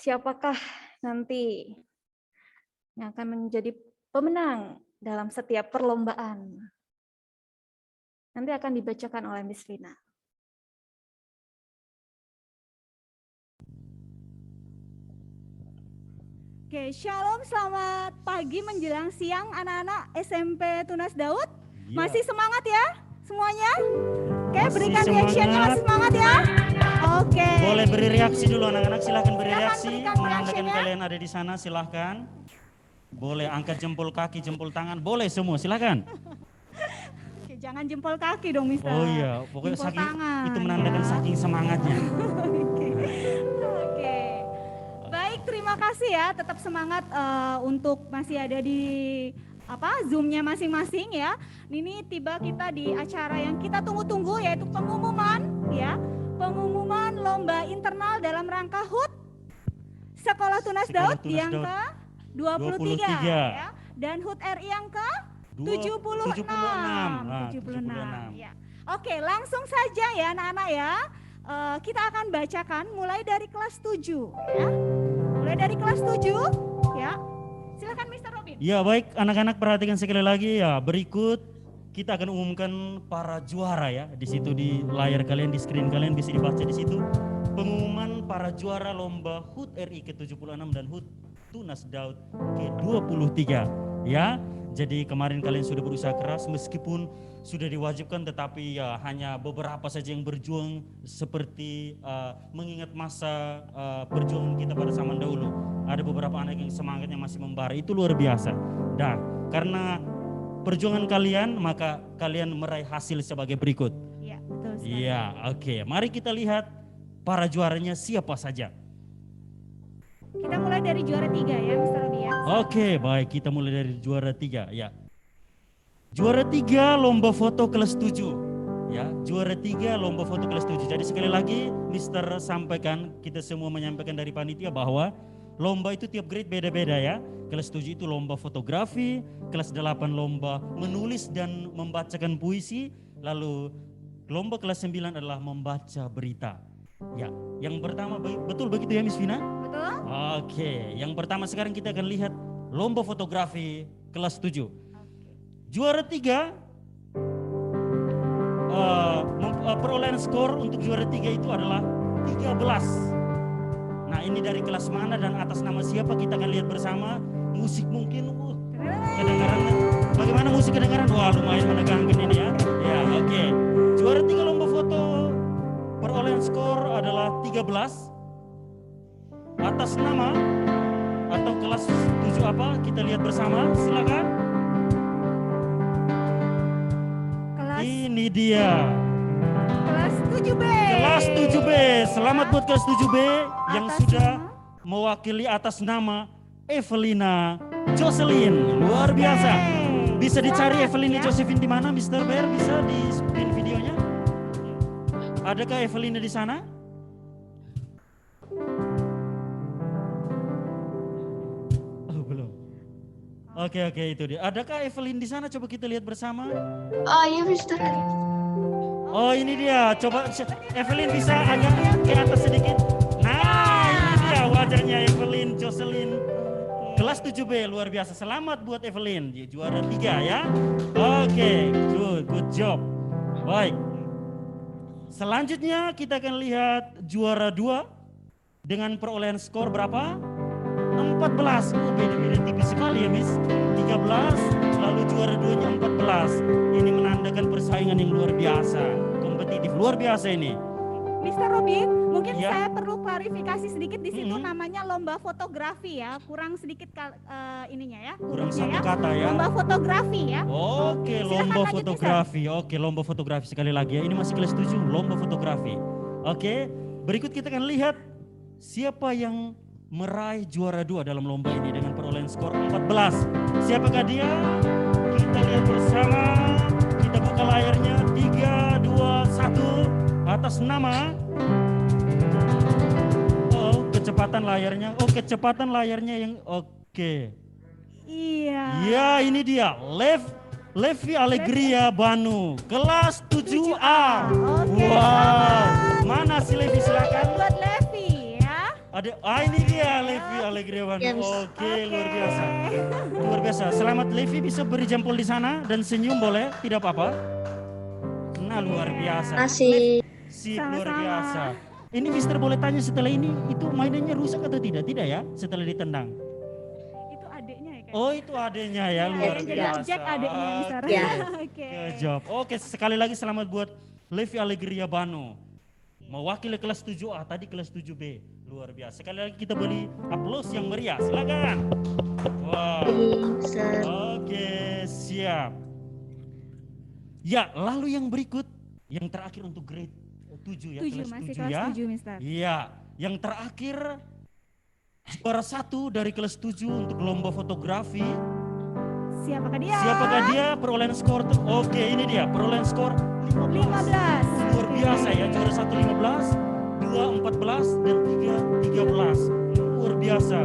Siapakah nanti yang akan menjadi pemenang dalam setiap perlombaan? Nanti akan dibacakan oleh Miss Vina. Oke, shalom, selamat pagi menjelang siang anak-anak SMP Tunas Daud. Masih semangat ya semuanya? Oke, berikan reaksinya, masih semangat ya? Oke. Boleh beri reaksi dulu anak-anak, silahkan beri Silakan reaksi. berikan Menandakan reaksinya. kalian ada di sana, silahkan. Boleh angkat jempol kaki, jempol tangan, boleh semua, silahkan. Oke, jangan jempol kaki dong, Mister. Oh iya, pokoknya Jempol saking, tangan, itu menandakan ya. saking semangatnya. Oke. Baik, terima kasih ya. Tetap semangat untuk masih ada di Zoom-nya masing-masing ya. Ini tiba kita di acara yang kita tunggu-tunggu yaitu pengumuman ya. Pengumuman lomba internal dalam rangka HUT Sekolah Tunas Sekolah Daud Tunas yang Daud. ke-23 ya. Dan HUT RI yang ke-76. 76 ya. Oke, langsung saja ya anak-anak ya. Kita akan bacakan mulai dari kelas 7 ya. Mulai Mulai dari kelas 7 ya. Silakan Mr. Robin. Ya baik, anak-anak perhatikan sekali lagi ya. Berikut kita akan umumkan para juara ya. Di situ di layar kalian, di screen kalian bisa dibaca di situ pengumuman para juara lomba HUT RI ke-76 dan HUT Tunas Daud ke-23 ya. Jadi kemarin kalian sudah berusaha keras meskipun sudah diwajibkan, tetapi ya hanya beberapa saja yang berjuang seperti mengingat masa perjuangan kita pada zaman dahulu. Ada beberapa anak yang semangatnya masih membara, itu luar biasa. Dan karena perjuangan kalian, maka kalian meraih hasil sebagai berikut. Iya, betul sekali. Iya, oke. Mari kita lihat para juaranya siapa saja. Kita mulai dari juara 3 ya, Mr. Robin ya. Oke, baik, kita mulai dari juara 3 ya. Juara 3 lomba foto kelas 7. Ya, juara 3 lomba foto kelas 7. Jadi sekali lagi Mister sampaikan, kita semua menyampaikan dari panitia bahwa lomba itu tiap grade beda-beda ya. Kelas 7 itu lomba fotografi, kelas 8 lomba menulis dan membacakan puisi, lalu lomba kelas 9 adalah membaca berita. Ya, yang pertama betul begitu ya Miss Vina? Betul? Oke, yang pertama sekarang kita akan lihat lomba fotografi kelas 7. Juara 3 perolehan skor untuk juara 3 itu adalah 13. Nah, ini dari kelas mana dan atas nama siapa kita akan lihat bersama. Musik mungkin kedengaran. Bagaimana musik kedengaran? Wah, lumayan menegangkan ini ya. Ya, oke. Juara 3 lomba foto perolehan skor adalah 13. Atas nama atau kelas 7 apa? Kita lihat bersama, silakan. Ini dia. Kelas 7B. Kelas 7B. Selamat buat kelas 7B yang Atas sudah nama? mewakili atas nama Evelina Jocelyn. Luar biasa. Bisa dicari Evelina Josephine di mana, Mr. Bear? Bisa di spin videonya? Adakah Evelina di sana? Oh, belum. Oke, itu dia. Adakah Evelyn di sana? Coba kita lihat bersama. Oh iya Mister. Oh, ini dia. Coba Evelyn bisa agak ke atas sedikit. Nah, ini dia wajahnya Evelyn Jocelyn. Kelas 7B, luar biasa. Selamat buat Evelyn, dia juara 3 ya. Oke, good job. Baik. Selanjutnya kita akan lihat juara 2 dengan perolehan skor berapa? 14. Oh, beda-beda tipis sekali ya, Miss. 13, lalu juara 2-nya 14. Ini menandakan persaingan yang luar biasa, kompetitif, luar biasa ini. Mr. Robin, mungkin Ya. saya perlu klarifikasi sedikit di situ namanya lomba fotografi ya, kurang sedikit ininya ya, Kurang hurufnya satu kata ya. Lomba fotografi ya. Oke, Silakan lomba lanjut, fotografi. Oke, lomba fotografi sekali lagi ya. Ini masih kelas 7, lomba fotografi. Oke, berikut kita akan lihat siapa yang meraih juara 2 dalam lomba ini dengan perolehan skor 14. Siapakah dia? Kita lihat bersama. Kita buka layarnya. 3, 2, 1. Atas nama. Oh, kecepatan layarnya. Oh, kecepatan layarnya yang oke. Iya. Ya, ini dia. Levi Allegria Banu, kelas 7A. Oke, Wow. Mana si Levi, silakan. Buat Levi ya. Ada, ini dia Levi Allegria Banu. Yes. Oke, luar biasa. Luar biasa. Selamat Levi, bisa beri jempol di sana dan senyum boleh, tidak apa-apa. Nah, luar biasa. Masih. Sip, luar Sama-sama. biasa. Ini Mister boleh tanya setelah ini, itu mainannya rusak atau tidak? Tidak ya, setelah ditendang. Itu adiknya ya, Oh, itu adanya ya, luar jadi biasa. objek adiknya Mister. Ya. Oke. Good job. Oke, sekali lagi selamat buat Levi Allegria Banu. Mewakili kelas 7A, tadi kelas 7B. Luar biasa. Sekali lagi kita beri aplaus yang meriah. Silakan. Wow. Mister. Oke, siap. Ya, lalu yang berikut, yang terakhir untuk grade 7 ya, 7 kelas masih 7 kelas ya. 7 Mister. Iya, yang terakhir juara 1 dari kelas 7 untuk lomba fotografi. Siapakah dia? Siapakah dia? Perolehan skor tuh. Oke, ini dia perolehan skor 15. 15. Luar biasa ya, juara 1 15, 2 14 dan 3 13. Luar biasa.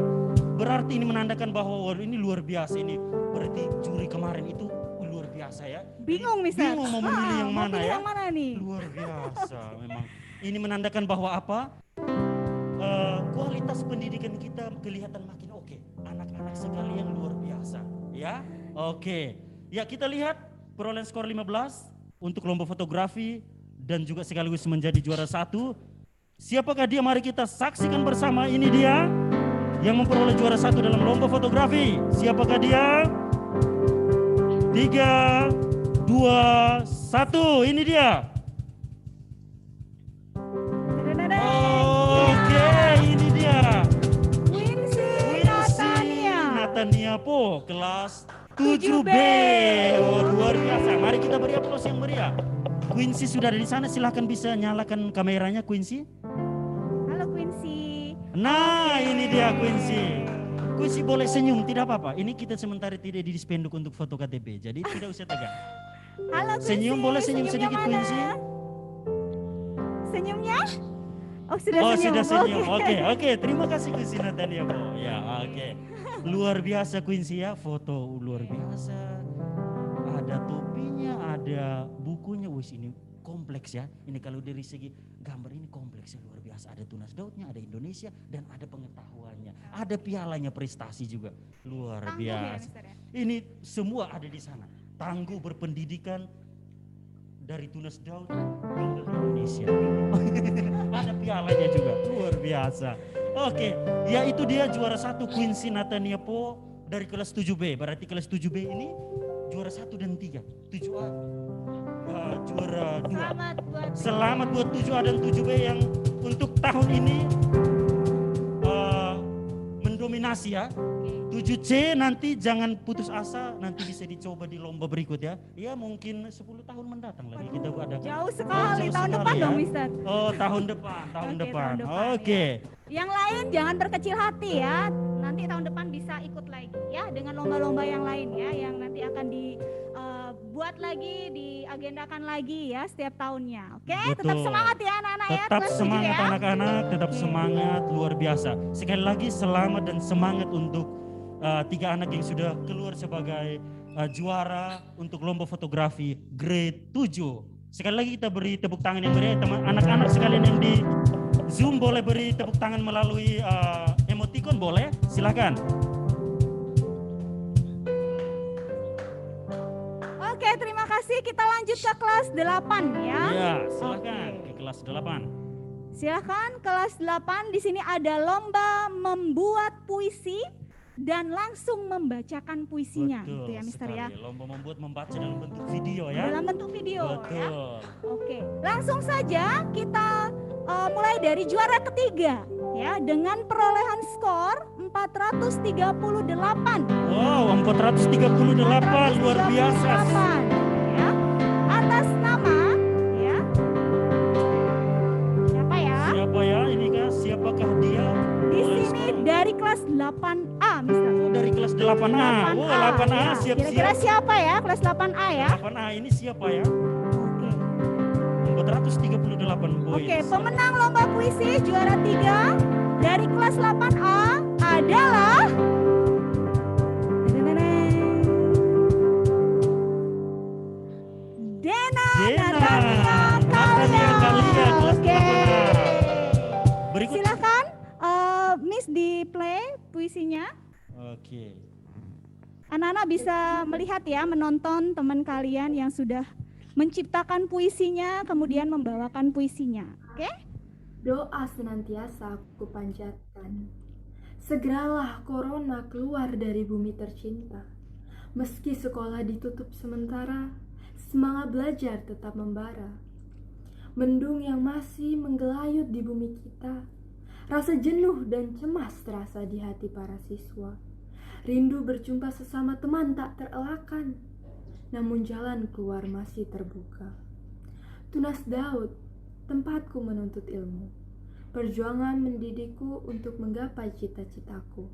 Berarti ini menandakan bahwa waduh, ini luar biasa ini. Berarti juri kemarin itu luar biasa ya. Bingung Mister. Bingung mau memilih yang mau mana pilih ya. yang mana nih? Luar biasa memang. Ini menandakan bahwa apa? Kualitas pendidikan pendidikan kita kelihatan makin oke. Anak-anak sekalian luar biasa, ya. Oke. Ya, kita lihat perolehan skor 15 untuk lomba fotografi dan juga sekaligus menjadi juara 1. Siapakah dia? Mari kita saksikan bersama. Ini dia yang memperoleh juara 1 dalam lomba fotografi. Siapakah dia? 3, 2, 1. Ini dia. Oke, ini dia. Quincy Natania Po, kelas 7B. Oh, luar biasa. Mari kita beri aplaus yang meriah. Quincy sudah ada di sana. Silahkan bisa nyalakan kameranya, Quincy. Halo Quincy. Nah, ini dia Quincy. Quincy boleh senyum, tidak apa-apa. Ini kita sementara tidak di dispenduk untuk foto KTP, jadi tidak usah tegang. Halo Quincy. Senyum, boleh senyum Senyumnya sedikit mana? Quincy. Senyumnya? Oh sudah Oh, senyum. sudah senyum. Oke. Terima kasih Quincy Natania Po. Ya, oke. Luar biasa Quincy ya, foto luar biasa. Ada topinya, ada bukunya. Wih, ini kompleks ya. Ini kalau dari segi gambar ini kompleks ya, luar biasa. Ada tunas daudnya, ada Indonesia, dan ada pengetahuannya. Ada pialanya, prestasi juga. Luar Tangguh ya, biasa. Mister, ya? Ini semua ada di sana. Tangguh berpendidikan dari tunas daud dari Indonesia. Ada pialanya juga, luar biasa. Oke, ya itu dia juara 1 Quincy Natania Po dari kelas 7B. Berarti kelas 7B ini juara 1 dan 3. 7A juara 2. Selamat buat 7A dan 7B yang untuk tahun ini mendominasi ya. 7C nanti jangan putus asa, nanti bisa dicoba di lomba berikut ya. Ya mungkin 10 tahun mendatang lagi kita ada. Jauh sekali, tahun sekali depan ya. dong Mister. Oh, tahun depan. Tahun depan, Oke. Yang lain jangan berkecil hati ya. Nanti tahun depan bisa ikut lagi ya dengan lomba-lomba yang lain ya, yang nanti akan dibuat lagi, diagendakan lagi ya setiap tahunnya. Oke, tetap Betul. semangat ya anak-anak ya. Tetap kelas 7 semangat ya. anak-anak, tetap semangat, luar biasa. Sekali lagi selamat dan semangat untuk 3 anak yang sudah keluar sebagai juara untuk lomba fotografi grade 7. Sekali lagi kita beri tepuk tangan yang meriah teman anak-anak sekalian yang di Zoom, boleh beri tepuk tangan melalui emoticon, boleh? Silakan. Oke, terima kasih. Kita lanjut ke kelas 8 ya. Ya, silakan ke kelas 8. Silakan kelas 8. Di sini ada lomba membuat puisi dan langsung membacakan puisinya. Betul Gitu ya Mister sekali. ya. Lomba membuat membaca dalam bentuk video ya. Dalam bentuk video ya. Betul. Oke, langsung saja kita mulai dari juara ketiga ya dengan perolehan skor 438. Wow, 438 luar biasa. 438, ya. Atas nama ya. Siapa ya? Siapa ya ini kah? Siapakah dia? Di Boleh sini sekarang. dari kelas 8A, Mister. Oh, dari kelas 8A. Oh, 8A ya. Kira-kira siap-siap. siapa ya kelas 8A ya? 8A ini siapa ya? Oke. 438 boy. Oke, pemenang lomba puisi juara 3 dari kelas 8A adalah Dena Natania Natania Kalia, kelas Oke. 8A. Berikut. Silakan Miss di play puisinya. Oke. Anak-anak bisa melihat ya, menonton teman kalian yang sudah menciptakan puisinya, kemudian membawakan puisinya. Oke? Doa senantiasa aku panjatkan. Segeralah corona keluar dari bumi tercinta. Meski sekolah ditutup sementara, semangat belajar tetap membara. Mendung yang masih menggelayut di bumi kita, rasa jenuh dan cemas terasa di hati para siswa. Rindu berjumpa sesama teman tak terelakkan, namun jalan keluar masih terbuka. Tunas Daud, tempatku menuntut ilmu. Perjuangan mendidikku untuk menggapai cita-citaku.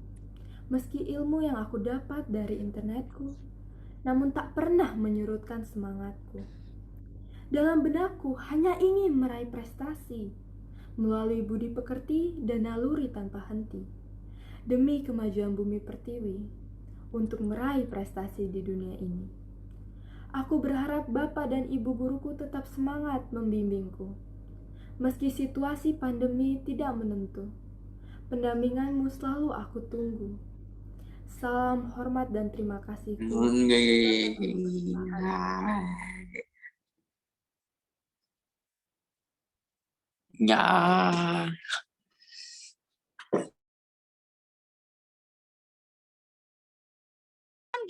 Meski ilmu yang aku dapat dari internetku, namun tak pernah menyurutkan semangatku. Dalam benakku hanya ingin meraih prestasi, melalui budi pekerti dan naluri tanpa henti. Demi kemajuan bumi pertiwi, untuk meraih prestasi di dunia ini. Aku berharap Bapak dan Ibu guruku tetap semangat membimbingku. Meski situasi pandemi tidak menentu, Pendampinganmu selalu aku tunggu. Salam hormat dan terima kasihku.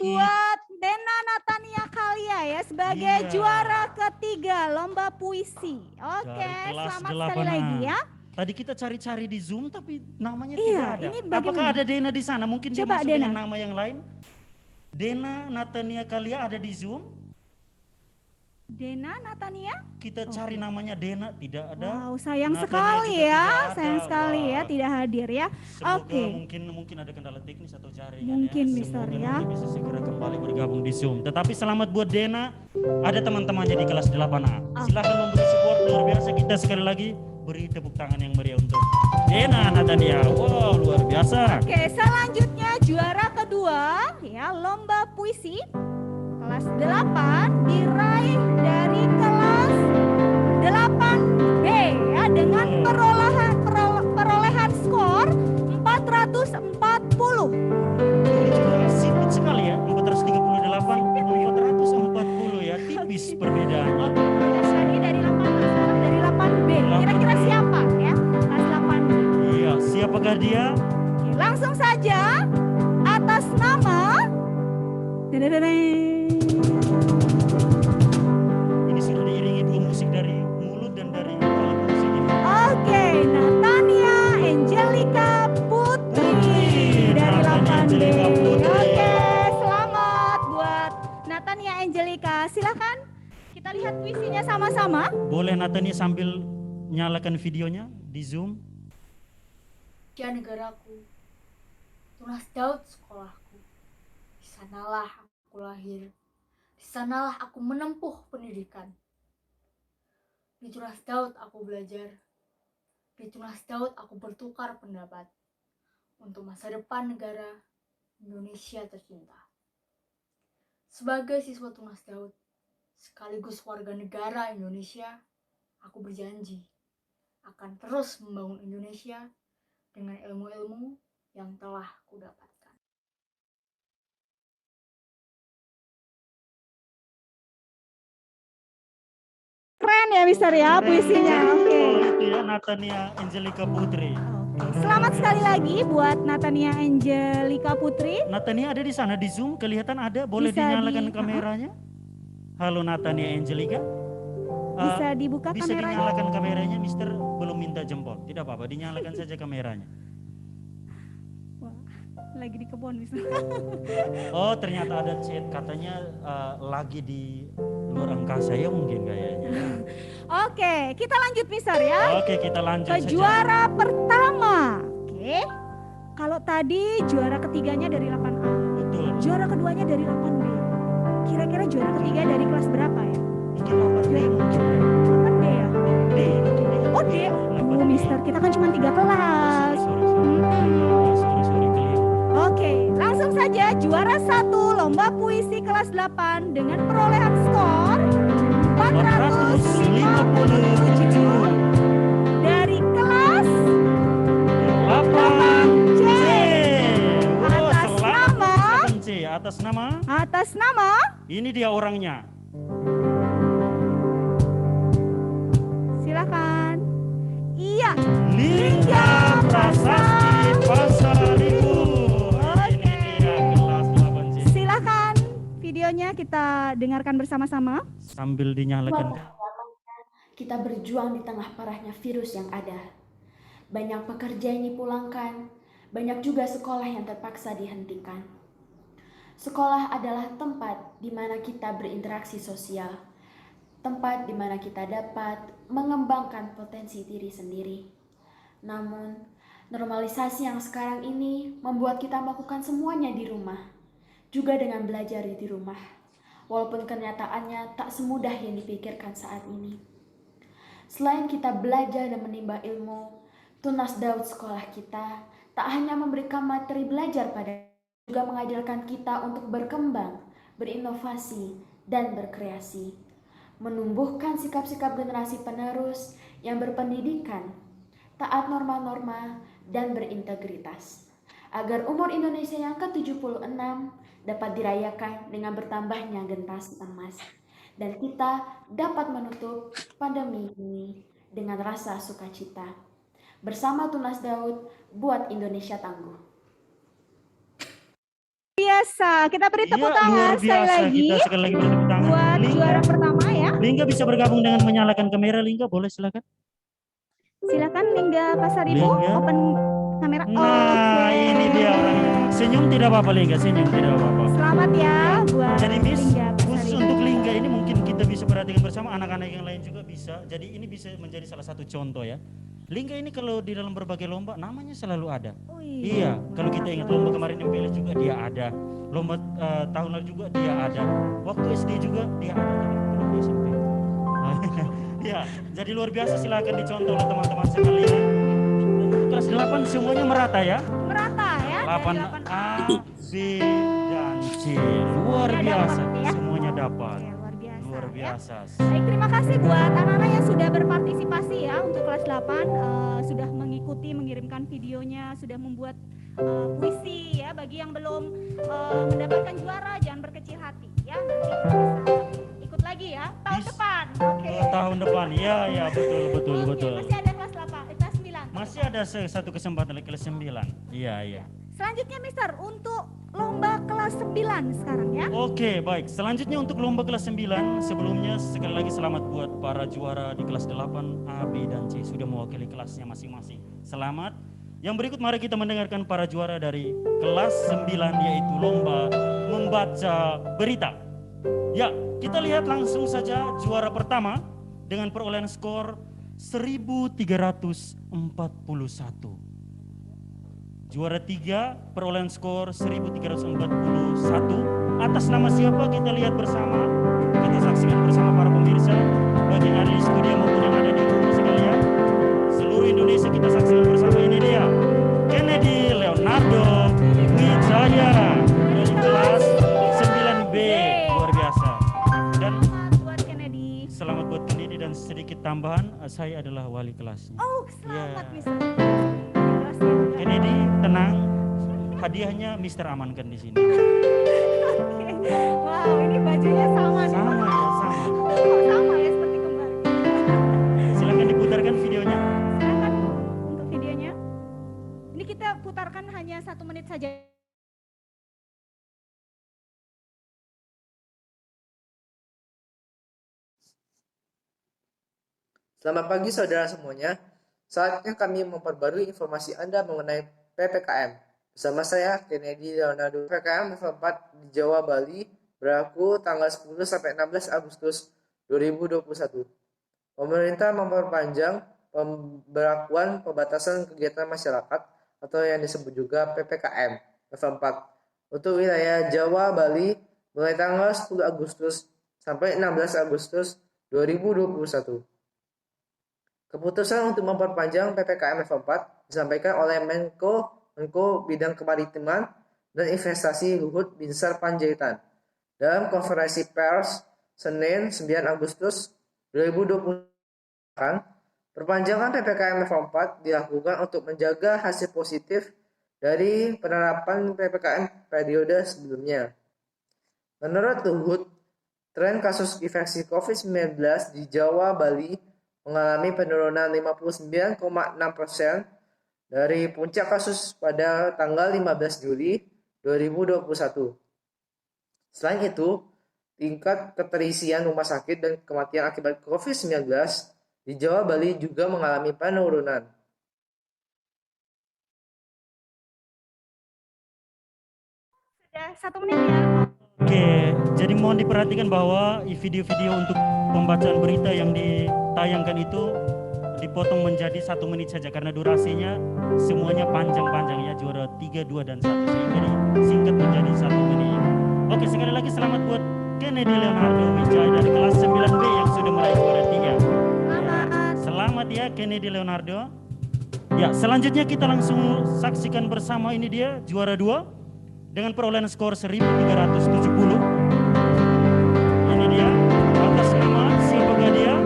Buat Dena Natania Kalia ya sebagai Iya. juara ketiga lomba puisi. Oke, Dari kelas selamat sekali 8A. lagi ya. Tadi kita cari-cari di Zoom tapi namanya Iya, tidak ada. ini bagaimana? Apakah ada Dena di sana? Mungkin dia Coba, masuk dengan Dena. nama yang lain. Dena Natania Kalia ada di Zoom. Dena Natania? Kita cari namanya Dena, tidak ada. Wow, sayang Natania sekali juga ya, tidak ada. sayang sekali ya Wah. tidak hadir ya. Semoga Oke. mungkin ada kendala teknis atau jaringan Mungkin, ya. Mister, Semoga ya. nanti bisa segera kembali bergabung di Zoom. Tetapi selamat buat Dena, ada teman-temannya di kelas 8A. Silahkan memberi support luar biasa. Kita sekali lagi beri tepuk tangan yang meriah untuk Dena Natania. Wow, luar biasa. Oke, selanjutnya juara kedua ya lomba puisi kelas 8 diraih dari kelas 8B ya dengan perolehan skor 440. Ini juga sipit sekali ya, 438, 440 ya, tipis perbedaannya. Tadi dari 8B. Kira-kira siapa ya? Kelas 8B. Iya, siapakah dia? Oke, langsung saja atas nama Ini sudah diiringi dua musik dari mulut dan dari alat musik ini. Oke, Natania Angelica Putri dari Natania 8B. Angelica Putri. Oke, selamat buat Natania Angelica. Silakan kita lihat puisinya sama-sama. Boleh Natania sambil nyalakan videonya di Zoom? Ya negaraku, Tunas Daud sekolahku. Di sanalah aku lahir, di sanalah aku menempuh pendidikan. Di Tunas Daud aku belajar, di Tunas Daud aku bertukar pendapat untuk masa depan negara Indonesia tercinta. Sebagai siswa Tunas Daud, sekaligus warga negara Indonesia, aku berjanji akan terus membangun Indonesia dengan ilmu-ilmu yang telah kudapatkan. Keren ya Mister ya puisinya. Oke. Itu ya Natania Angelica Putri. Selamat sekali lagi buat Natania Angelica Putri. Natania ada di sana di Zoom, kelihatan ada. Boleh Bisa dinyalakan di- kameranya? Halo Natania Angelica. Bisa dibuka Bisa kameranya. dinyalakan kameranya, Mister belum minta jempol. Tidak apa-apa, dinyalakan saja kameranya. Wah, lagi di kebun Mister. Oh, ternyata ada chat katanya lagi di luar angkasa ya mungkin kayaknya. Oke, kita lanjut Mister ya. Oke, kita lanjut Ke saja. juara pertama. Oke. Kalau tadi juara ketiganya dari 8A. Betul. Juara keduanya dari 8B. Kira-kira juara ketiga dari kelas berapa ya? Mungkin 8B mungkin. 8B ya? D. Oh D. Oh Mister, kita kan cuma 3 kelas. Sorry, keliru. Oke, langsung saja juara 1 lomba puisi kelas 8 dengan perolehan skor 457 dari kelas 8C. Atas nama? 8C. Atas nama? atas nama Ini dia orangnya. silakan. Iya, Lingga Prasasti Pasaribu. Ini dia kelas 8C. silakan videonya kita dengarkan bersama-sama. Sambil dinyalakan. Kita berjuang di tengah parahnya virus yang ada. Banyak pekerja yang dipulangkan, banyak juga sekolah yang terpaksa dihentikan. Sekolah adalah tempat di mana kita berinteraksi sosial, tempat di mana kita dapat mengembangkan potensi diri sendiri. Namun, normalisasi yang sekarang ini membuat kita melakukan semuanya di rumah, juga dengan belajar di rumah, walaupun kenyataannya tak semudah yang dipikirkan saat ini. Selain kita belajar dan menimba ilmu, Tunas Daud sekolah kita tak hanya memberikan materi belajar pada, juga mengajarkan kita untuk berkembang, berinovasi, dan berkreasi. Menumbuhkan sikap-sikap generasi penerus yang berpendidikan, taat norma-norma, dan berintegritas. Agar umur Indonesia yang ke-76 dapat dirayakan dengan bertambahnya generasi emas. Dan kita dapat menutup pandemi ini dengan rasa sukacita. Bersama Tunas Daud, buat Indonesia tangguh. Biasa, kita beri tepuk Ya, tangan luar sekali biasa. lagi Kita sekali lagi beri tepuk tangan. buat Lingga, juara pertama ya. Lingga bisa bergabung dengan menyalakan kamera. Lingga boleh silakan. Silakan Lingga Pasaribu, Lingga. open kamera. Nah, ini dia orang senyum tidak apa-apa Lingga, senyum tidak apa-apa. Selamat ya buat Jadi Miss, Lingga khusus Pasaribu. untuk Lingga ini mungkin kita bisa perhatikan bersama, anak-anak yang lain juga bisa. Jadi ini bisa menjadi salah satu contoh ya. Lingga ini kalau di dalam berbagai lomba namanya selalu ada. Oh, Iya, kalau kita ingat lomba kemarin yang pilih juga dia ada. Lomba tahun lalu juga dia ada. Waktu SD juga dia ada, tapi belum di SMP. Ya, jadi luar biasa, silakan dicontoh oleh teman-teman sekalian. Kelas 8 semuanya merata ya. Merata ya. 8A, B, dan C. Luar biasa, semuanya dapat. Luar biasa. Baik, terima kasih buat anak-anak yang sudah berpartisipasi ya untuk kelas 8, sudah mengikuti, mengirimkan videonya, sudah membuat puisi ya. Bagi yang belum mendapatkan juara jangan berkecil hati ya. Nanti kita bisa ikut lagi ya tahun depan. Oke. Tahun depan, ya betul. Masih ada kelas 8, kelas 9. Masih ada satu kesempatan lagi kelas 9. Iya. Selanjutnya Mister untuk lomba kelas 9 sekarang ya. Oke, baik. Selanjutnya untuk lomba kelas 9, sebelumnya sekali lagi selamat buat para juara di kelas 8, A, B, dan C sudah mewakili kelasnya masing-masing. Selamat. Yang berikut mari kita mendengarkan para juara dari kelas 9 yaitu lomba membaca berita. Ya, kita lihat langsung saja juara pertama dengan perolehan skor 1341. Juara 3 perolehan skor 1341. Atas nama siapa kita lihat bersama, kita saksikan bersama para pemirsa, baik yang ada di studio maupun yang ada di rumah sekalian. Seluruh Indonesia kita saksikan bersama, ini dia Kennedy Leonardo Wijaya dari kelas 9B. Luar biasa. Dan selamat buat Kennedy, dan sedikit tambahan, saya adalah wali kelasnya. Oh, selamat Mister. Kennedy, tenang. Hadiahnya Mister amankan di sini. Wow, ini bajunya sama. Sama ya, sama. Sama ya seperti kembar. Silakan diputarkan videonya. Silakan untuk videonya. Ini kita putarkan hanya 1 menit saja. Selamat pagi saudara semuanya. Saatnya kami memperbarui informasi Anda mengenai PPKM. Bersama saya, Kennedy Leonardo. PPKM level 4 di Jawa, Bali berlaku tanggal 10 sampai 16 Agustus 2021. Pemerintah memperpanjang pemberlakuan pembatasan kegiatan masyarakat atau yang disebut juga PPKM level 4 untuk wilayah Jawa, Bali mulai tanggal 10 Agustus sampai 16 Agustus 2021. Keputusan untuk memperpanjang PPKM level 4 disampaikan oleh Menko Bidang Kemaritiman dan Investasi Luhut Binsar Panjaitan dalam konferensi pers Senin 9 Agustus 2020. Perpanjangan PPKM level 4 dilakukan untuk menjaga hasil positif dari penerapan PPKM periode sebelumnya. Menurut Luhut, tren kasus infeksi COVID-19 di Jawa, Bali mengalami penurunan 59,6% dari puncak kasus pada tanggal 15 Juli 2021. Selain itu, tingkat keterisian rumah sakit dan kematian akibat COVID-19 di Jawa, Bali juga mengalami penurunan. Sudah 1 menit ya. Oke, jadi mohon diperhatikan bahwa video-video untuk pembacaan berita yang ditayangkan itu dipotong menjadi 1 menit saja karena durasinya semuanya panjang-panjang ya, juara 3, 2, dan 1 sehingga disingkat menjadi 1 menit. Oke, sekali lagi selamat buat Kennedy Leonardo Wijaya dari kelas 9B yang sudah meraih juara 3. Selamat ya Kennedy Leonardo. Ya, selanjutnya kita langsung saksikan bersama, ini dia juara 2 dengan perolehan skor 1370. Ini dia, atas nama siapakah dia?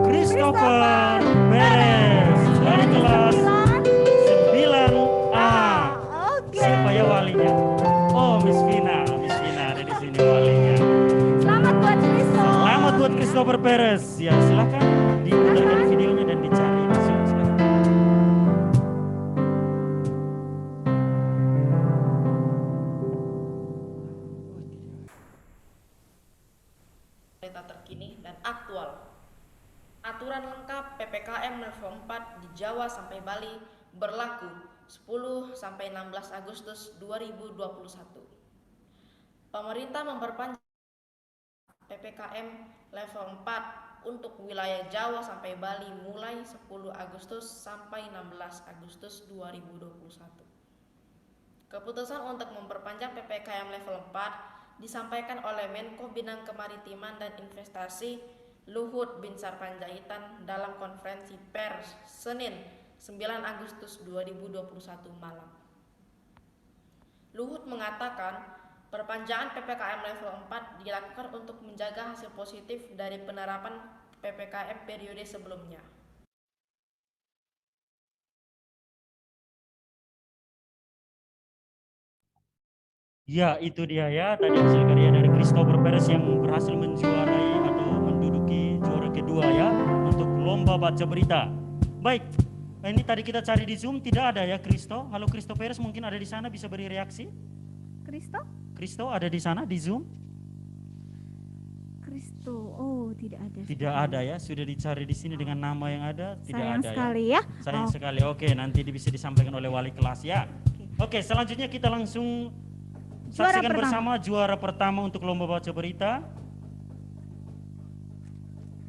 Christopher PPKM level 4 di Jawa sampai Bali berlaku 10 sampai 16 Agustus 2021. Pemerintah memperpanjang PPKM level 4 untuk wilayah Jawa sampai Bali mulai 10 Agustus sampai 16 Agustus 2021. Keputusan untuk memperpanjang PPKM level 4 disampaikan oleh Menko Bidang Kemaritiman dan Investasi Luhut Binsar Panjaitan dalam konferensi pers Senin 9 Agustus 2021 malam. Luhut mengatakan perpanjangan PPKM level 4 dilakukan untuk menjaga hasil positif dari penerapan PPKM periode sebelumnya. Ya, itu dia ya. Tadi hasil karya dari Christopher Perez yang berhasil menjuarai atau menduduki juara kedua ya untuk lomba baca berita. Baik, ini tadi kita cari di Zoom tidak ada ya Christo. Halo Christo Perez, mungkin ada di sana bisa beri reaksi. Christo ada di sana di Zoom? Kristo, oh tidak ada. Tidak ada ya, sudah dicari di sini dengan nama yang ada, tidak Sayang ada sekali ya. ya. Sayang sekali. Oke, nanti bisa disampaikan oleh wali kelas ya. Oke, selanjutnya kita langsung saksikan bersama juara pertama untuk lomba baca berita.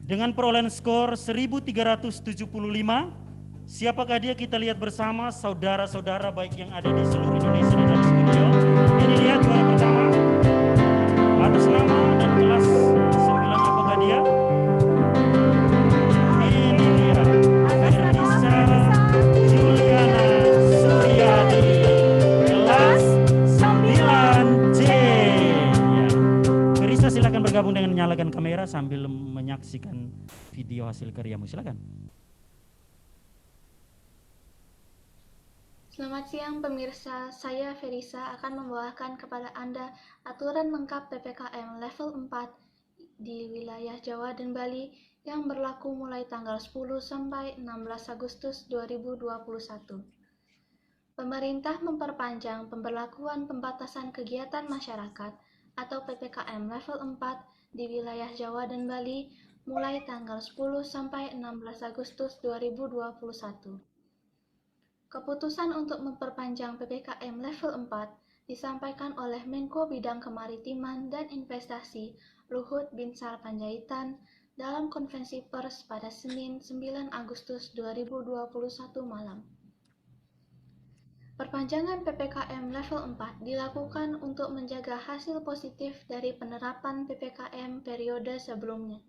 Dengan perolehan skor 1375, siapakah dia kita lihat bersama saudara-saudara baik yang ada di seluruh Indonesia dan dari studio. Ini dia juara pertama. Atas nama dan kelas 9 apakah dia? Ini dia. Fernisa Juliana Suryadi. Kelas 9C. Ya. Fernisa silakan bergabung dengan menyalakan kamera sambil menyaksikan video hasil karyamu. Silakan. Selamat siang pemirsa, saya Ferisa akan membawakan kepada Anda aturan lengkap PPKM level 4 di wilayah Jawa dan Bali yang berlaku mulai tanggal 10 sampai 16 Agustus 2021. Pemerintah memperpanjang pemberlakuan pembatasan kegiatan masyarakat atau PPKM level 4 di wilayah Jawa dan Bali mulai tanggal 10 sampai 16 Agustus 2021. Keputusan untuk memperpanjang PPKM level 4 disampaikan oleh Menko Bidang Kemaritiman dan Investasi Luhut Binsar Panjaitan dalam konferensi pers pada Senin 9 Agustus 2021 malam. Perpanjangan PPKM level 4 dilakukan untuk menjaga hasil positif dari penerapan PPKM periode sebelumnya.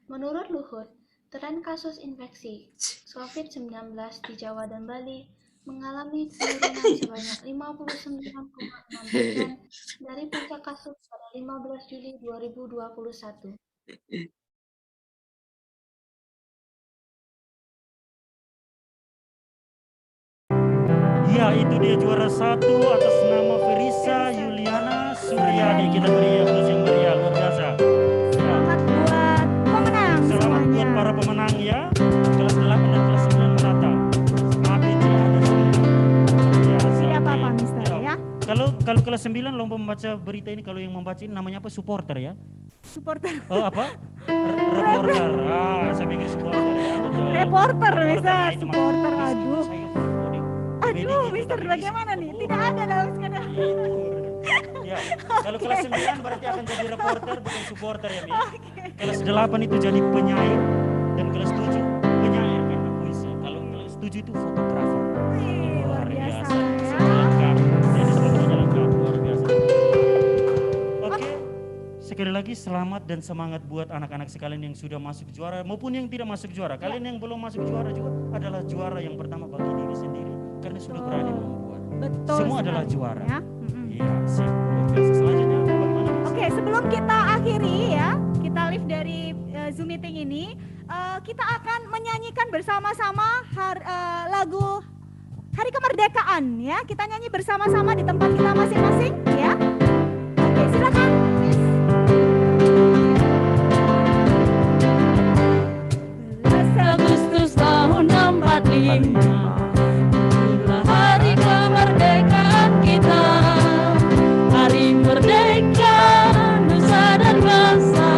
Menurut Luhut, tren kasus infeksi COVID-19 di Jawa dan Bali mengalami penurunan sebanyak 59,6% dari puncak kasus pada 15 Juli 2021. Ya, itu dia juara 1 atas nama Ferisa Juliana Suryadi. Kita beri aplaus yang meriah, luar biasa. Selamat buat pemenang. Selamat buat para pemenang ya. Kelas 8 dan kelas 9 menata. ABC ada semua. Ya, tidak apa-apa Mister ya. Kalau kelas 9 lomba membaca berita ini, kalau yang membaca ini namanya apa? Supporter ya? Supporter. Oh apa? Reporter. Saya pikir supporter ya. Reporter bisa, Nah, itu supporter. maksudnya. Aduh. Aduh, Mister tapi bagaimana nih? Tidak ada dalam skenario. Ya, kalau kelas 9 berarti akan jadi reporter bukan supporter ya, Mi. Kelas 8 itu jadi penyair dan kelas 7 penyair karena puisi. Kalau kelas 7 itu fotografer. Luar biasa. Lengkap. Jadi sebetulnya lengkap, luar biasa. Oke. Sekali lagi selamat dan semangat buat anak-anak sekalian yang sudah masuk juara maupun yang tidak masuk juara. Kalian yang belum masuk juara juga adalah juara yang pertama bagi diri sendiri karena sudah berani membuat. Betul. Semua adalah juara. Ya. Iya, sih. Luar biasa. Selanjutnya bagaimana? Oke, sebelum kita akhiri ya, kita live dari Zoom meeting ini, kita akan menyanyikan bersama-sama lagu Hari Kemerdekaan ya. Kita nyanyi bersama-sama di tempat kita masing-masing ya. Oke, silakan. Agustus tahun 45, hari kemerdekaan kita, hari merdeka nusa dan bangsa,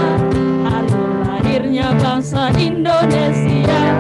hari lahirnya bangsa Indonesia.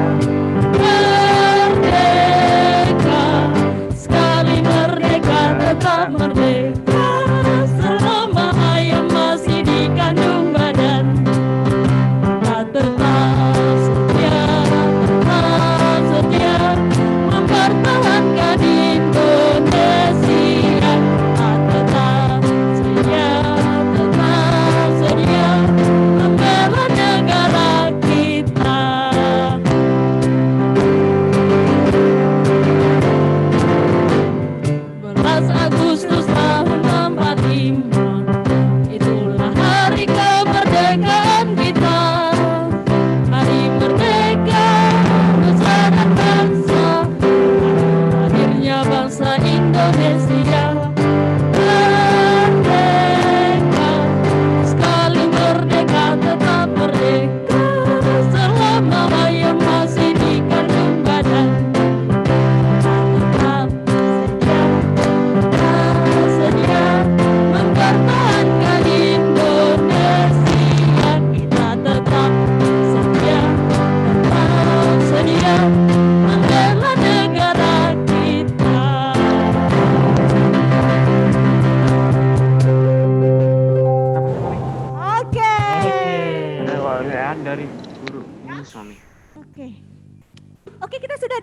Oke, kita sudah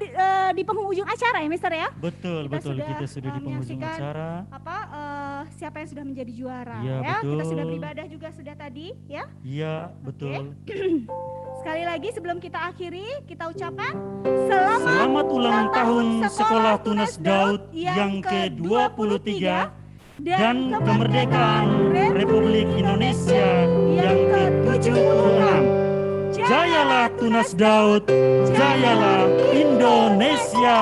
di penghujung acara ya, Mister ya. Betul, kita sudah di penghujung menyaksikan acara. Siapa yang sudah menjadi juara Iya, ya. Kita betul. sudah beribadah juga sudah tadi ya. Iya, betul. Sekali lagi sebelum kita akhiri, kita ucapkan Selamat ulang tahun Sekolah Tunas Daud yang ke-23 dan kemerdekaan Republik Indonesia yang ke-76. Jayalah Tunas Daud, jayalah Indonesia.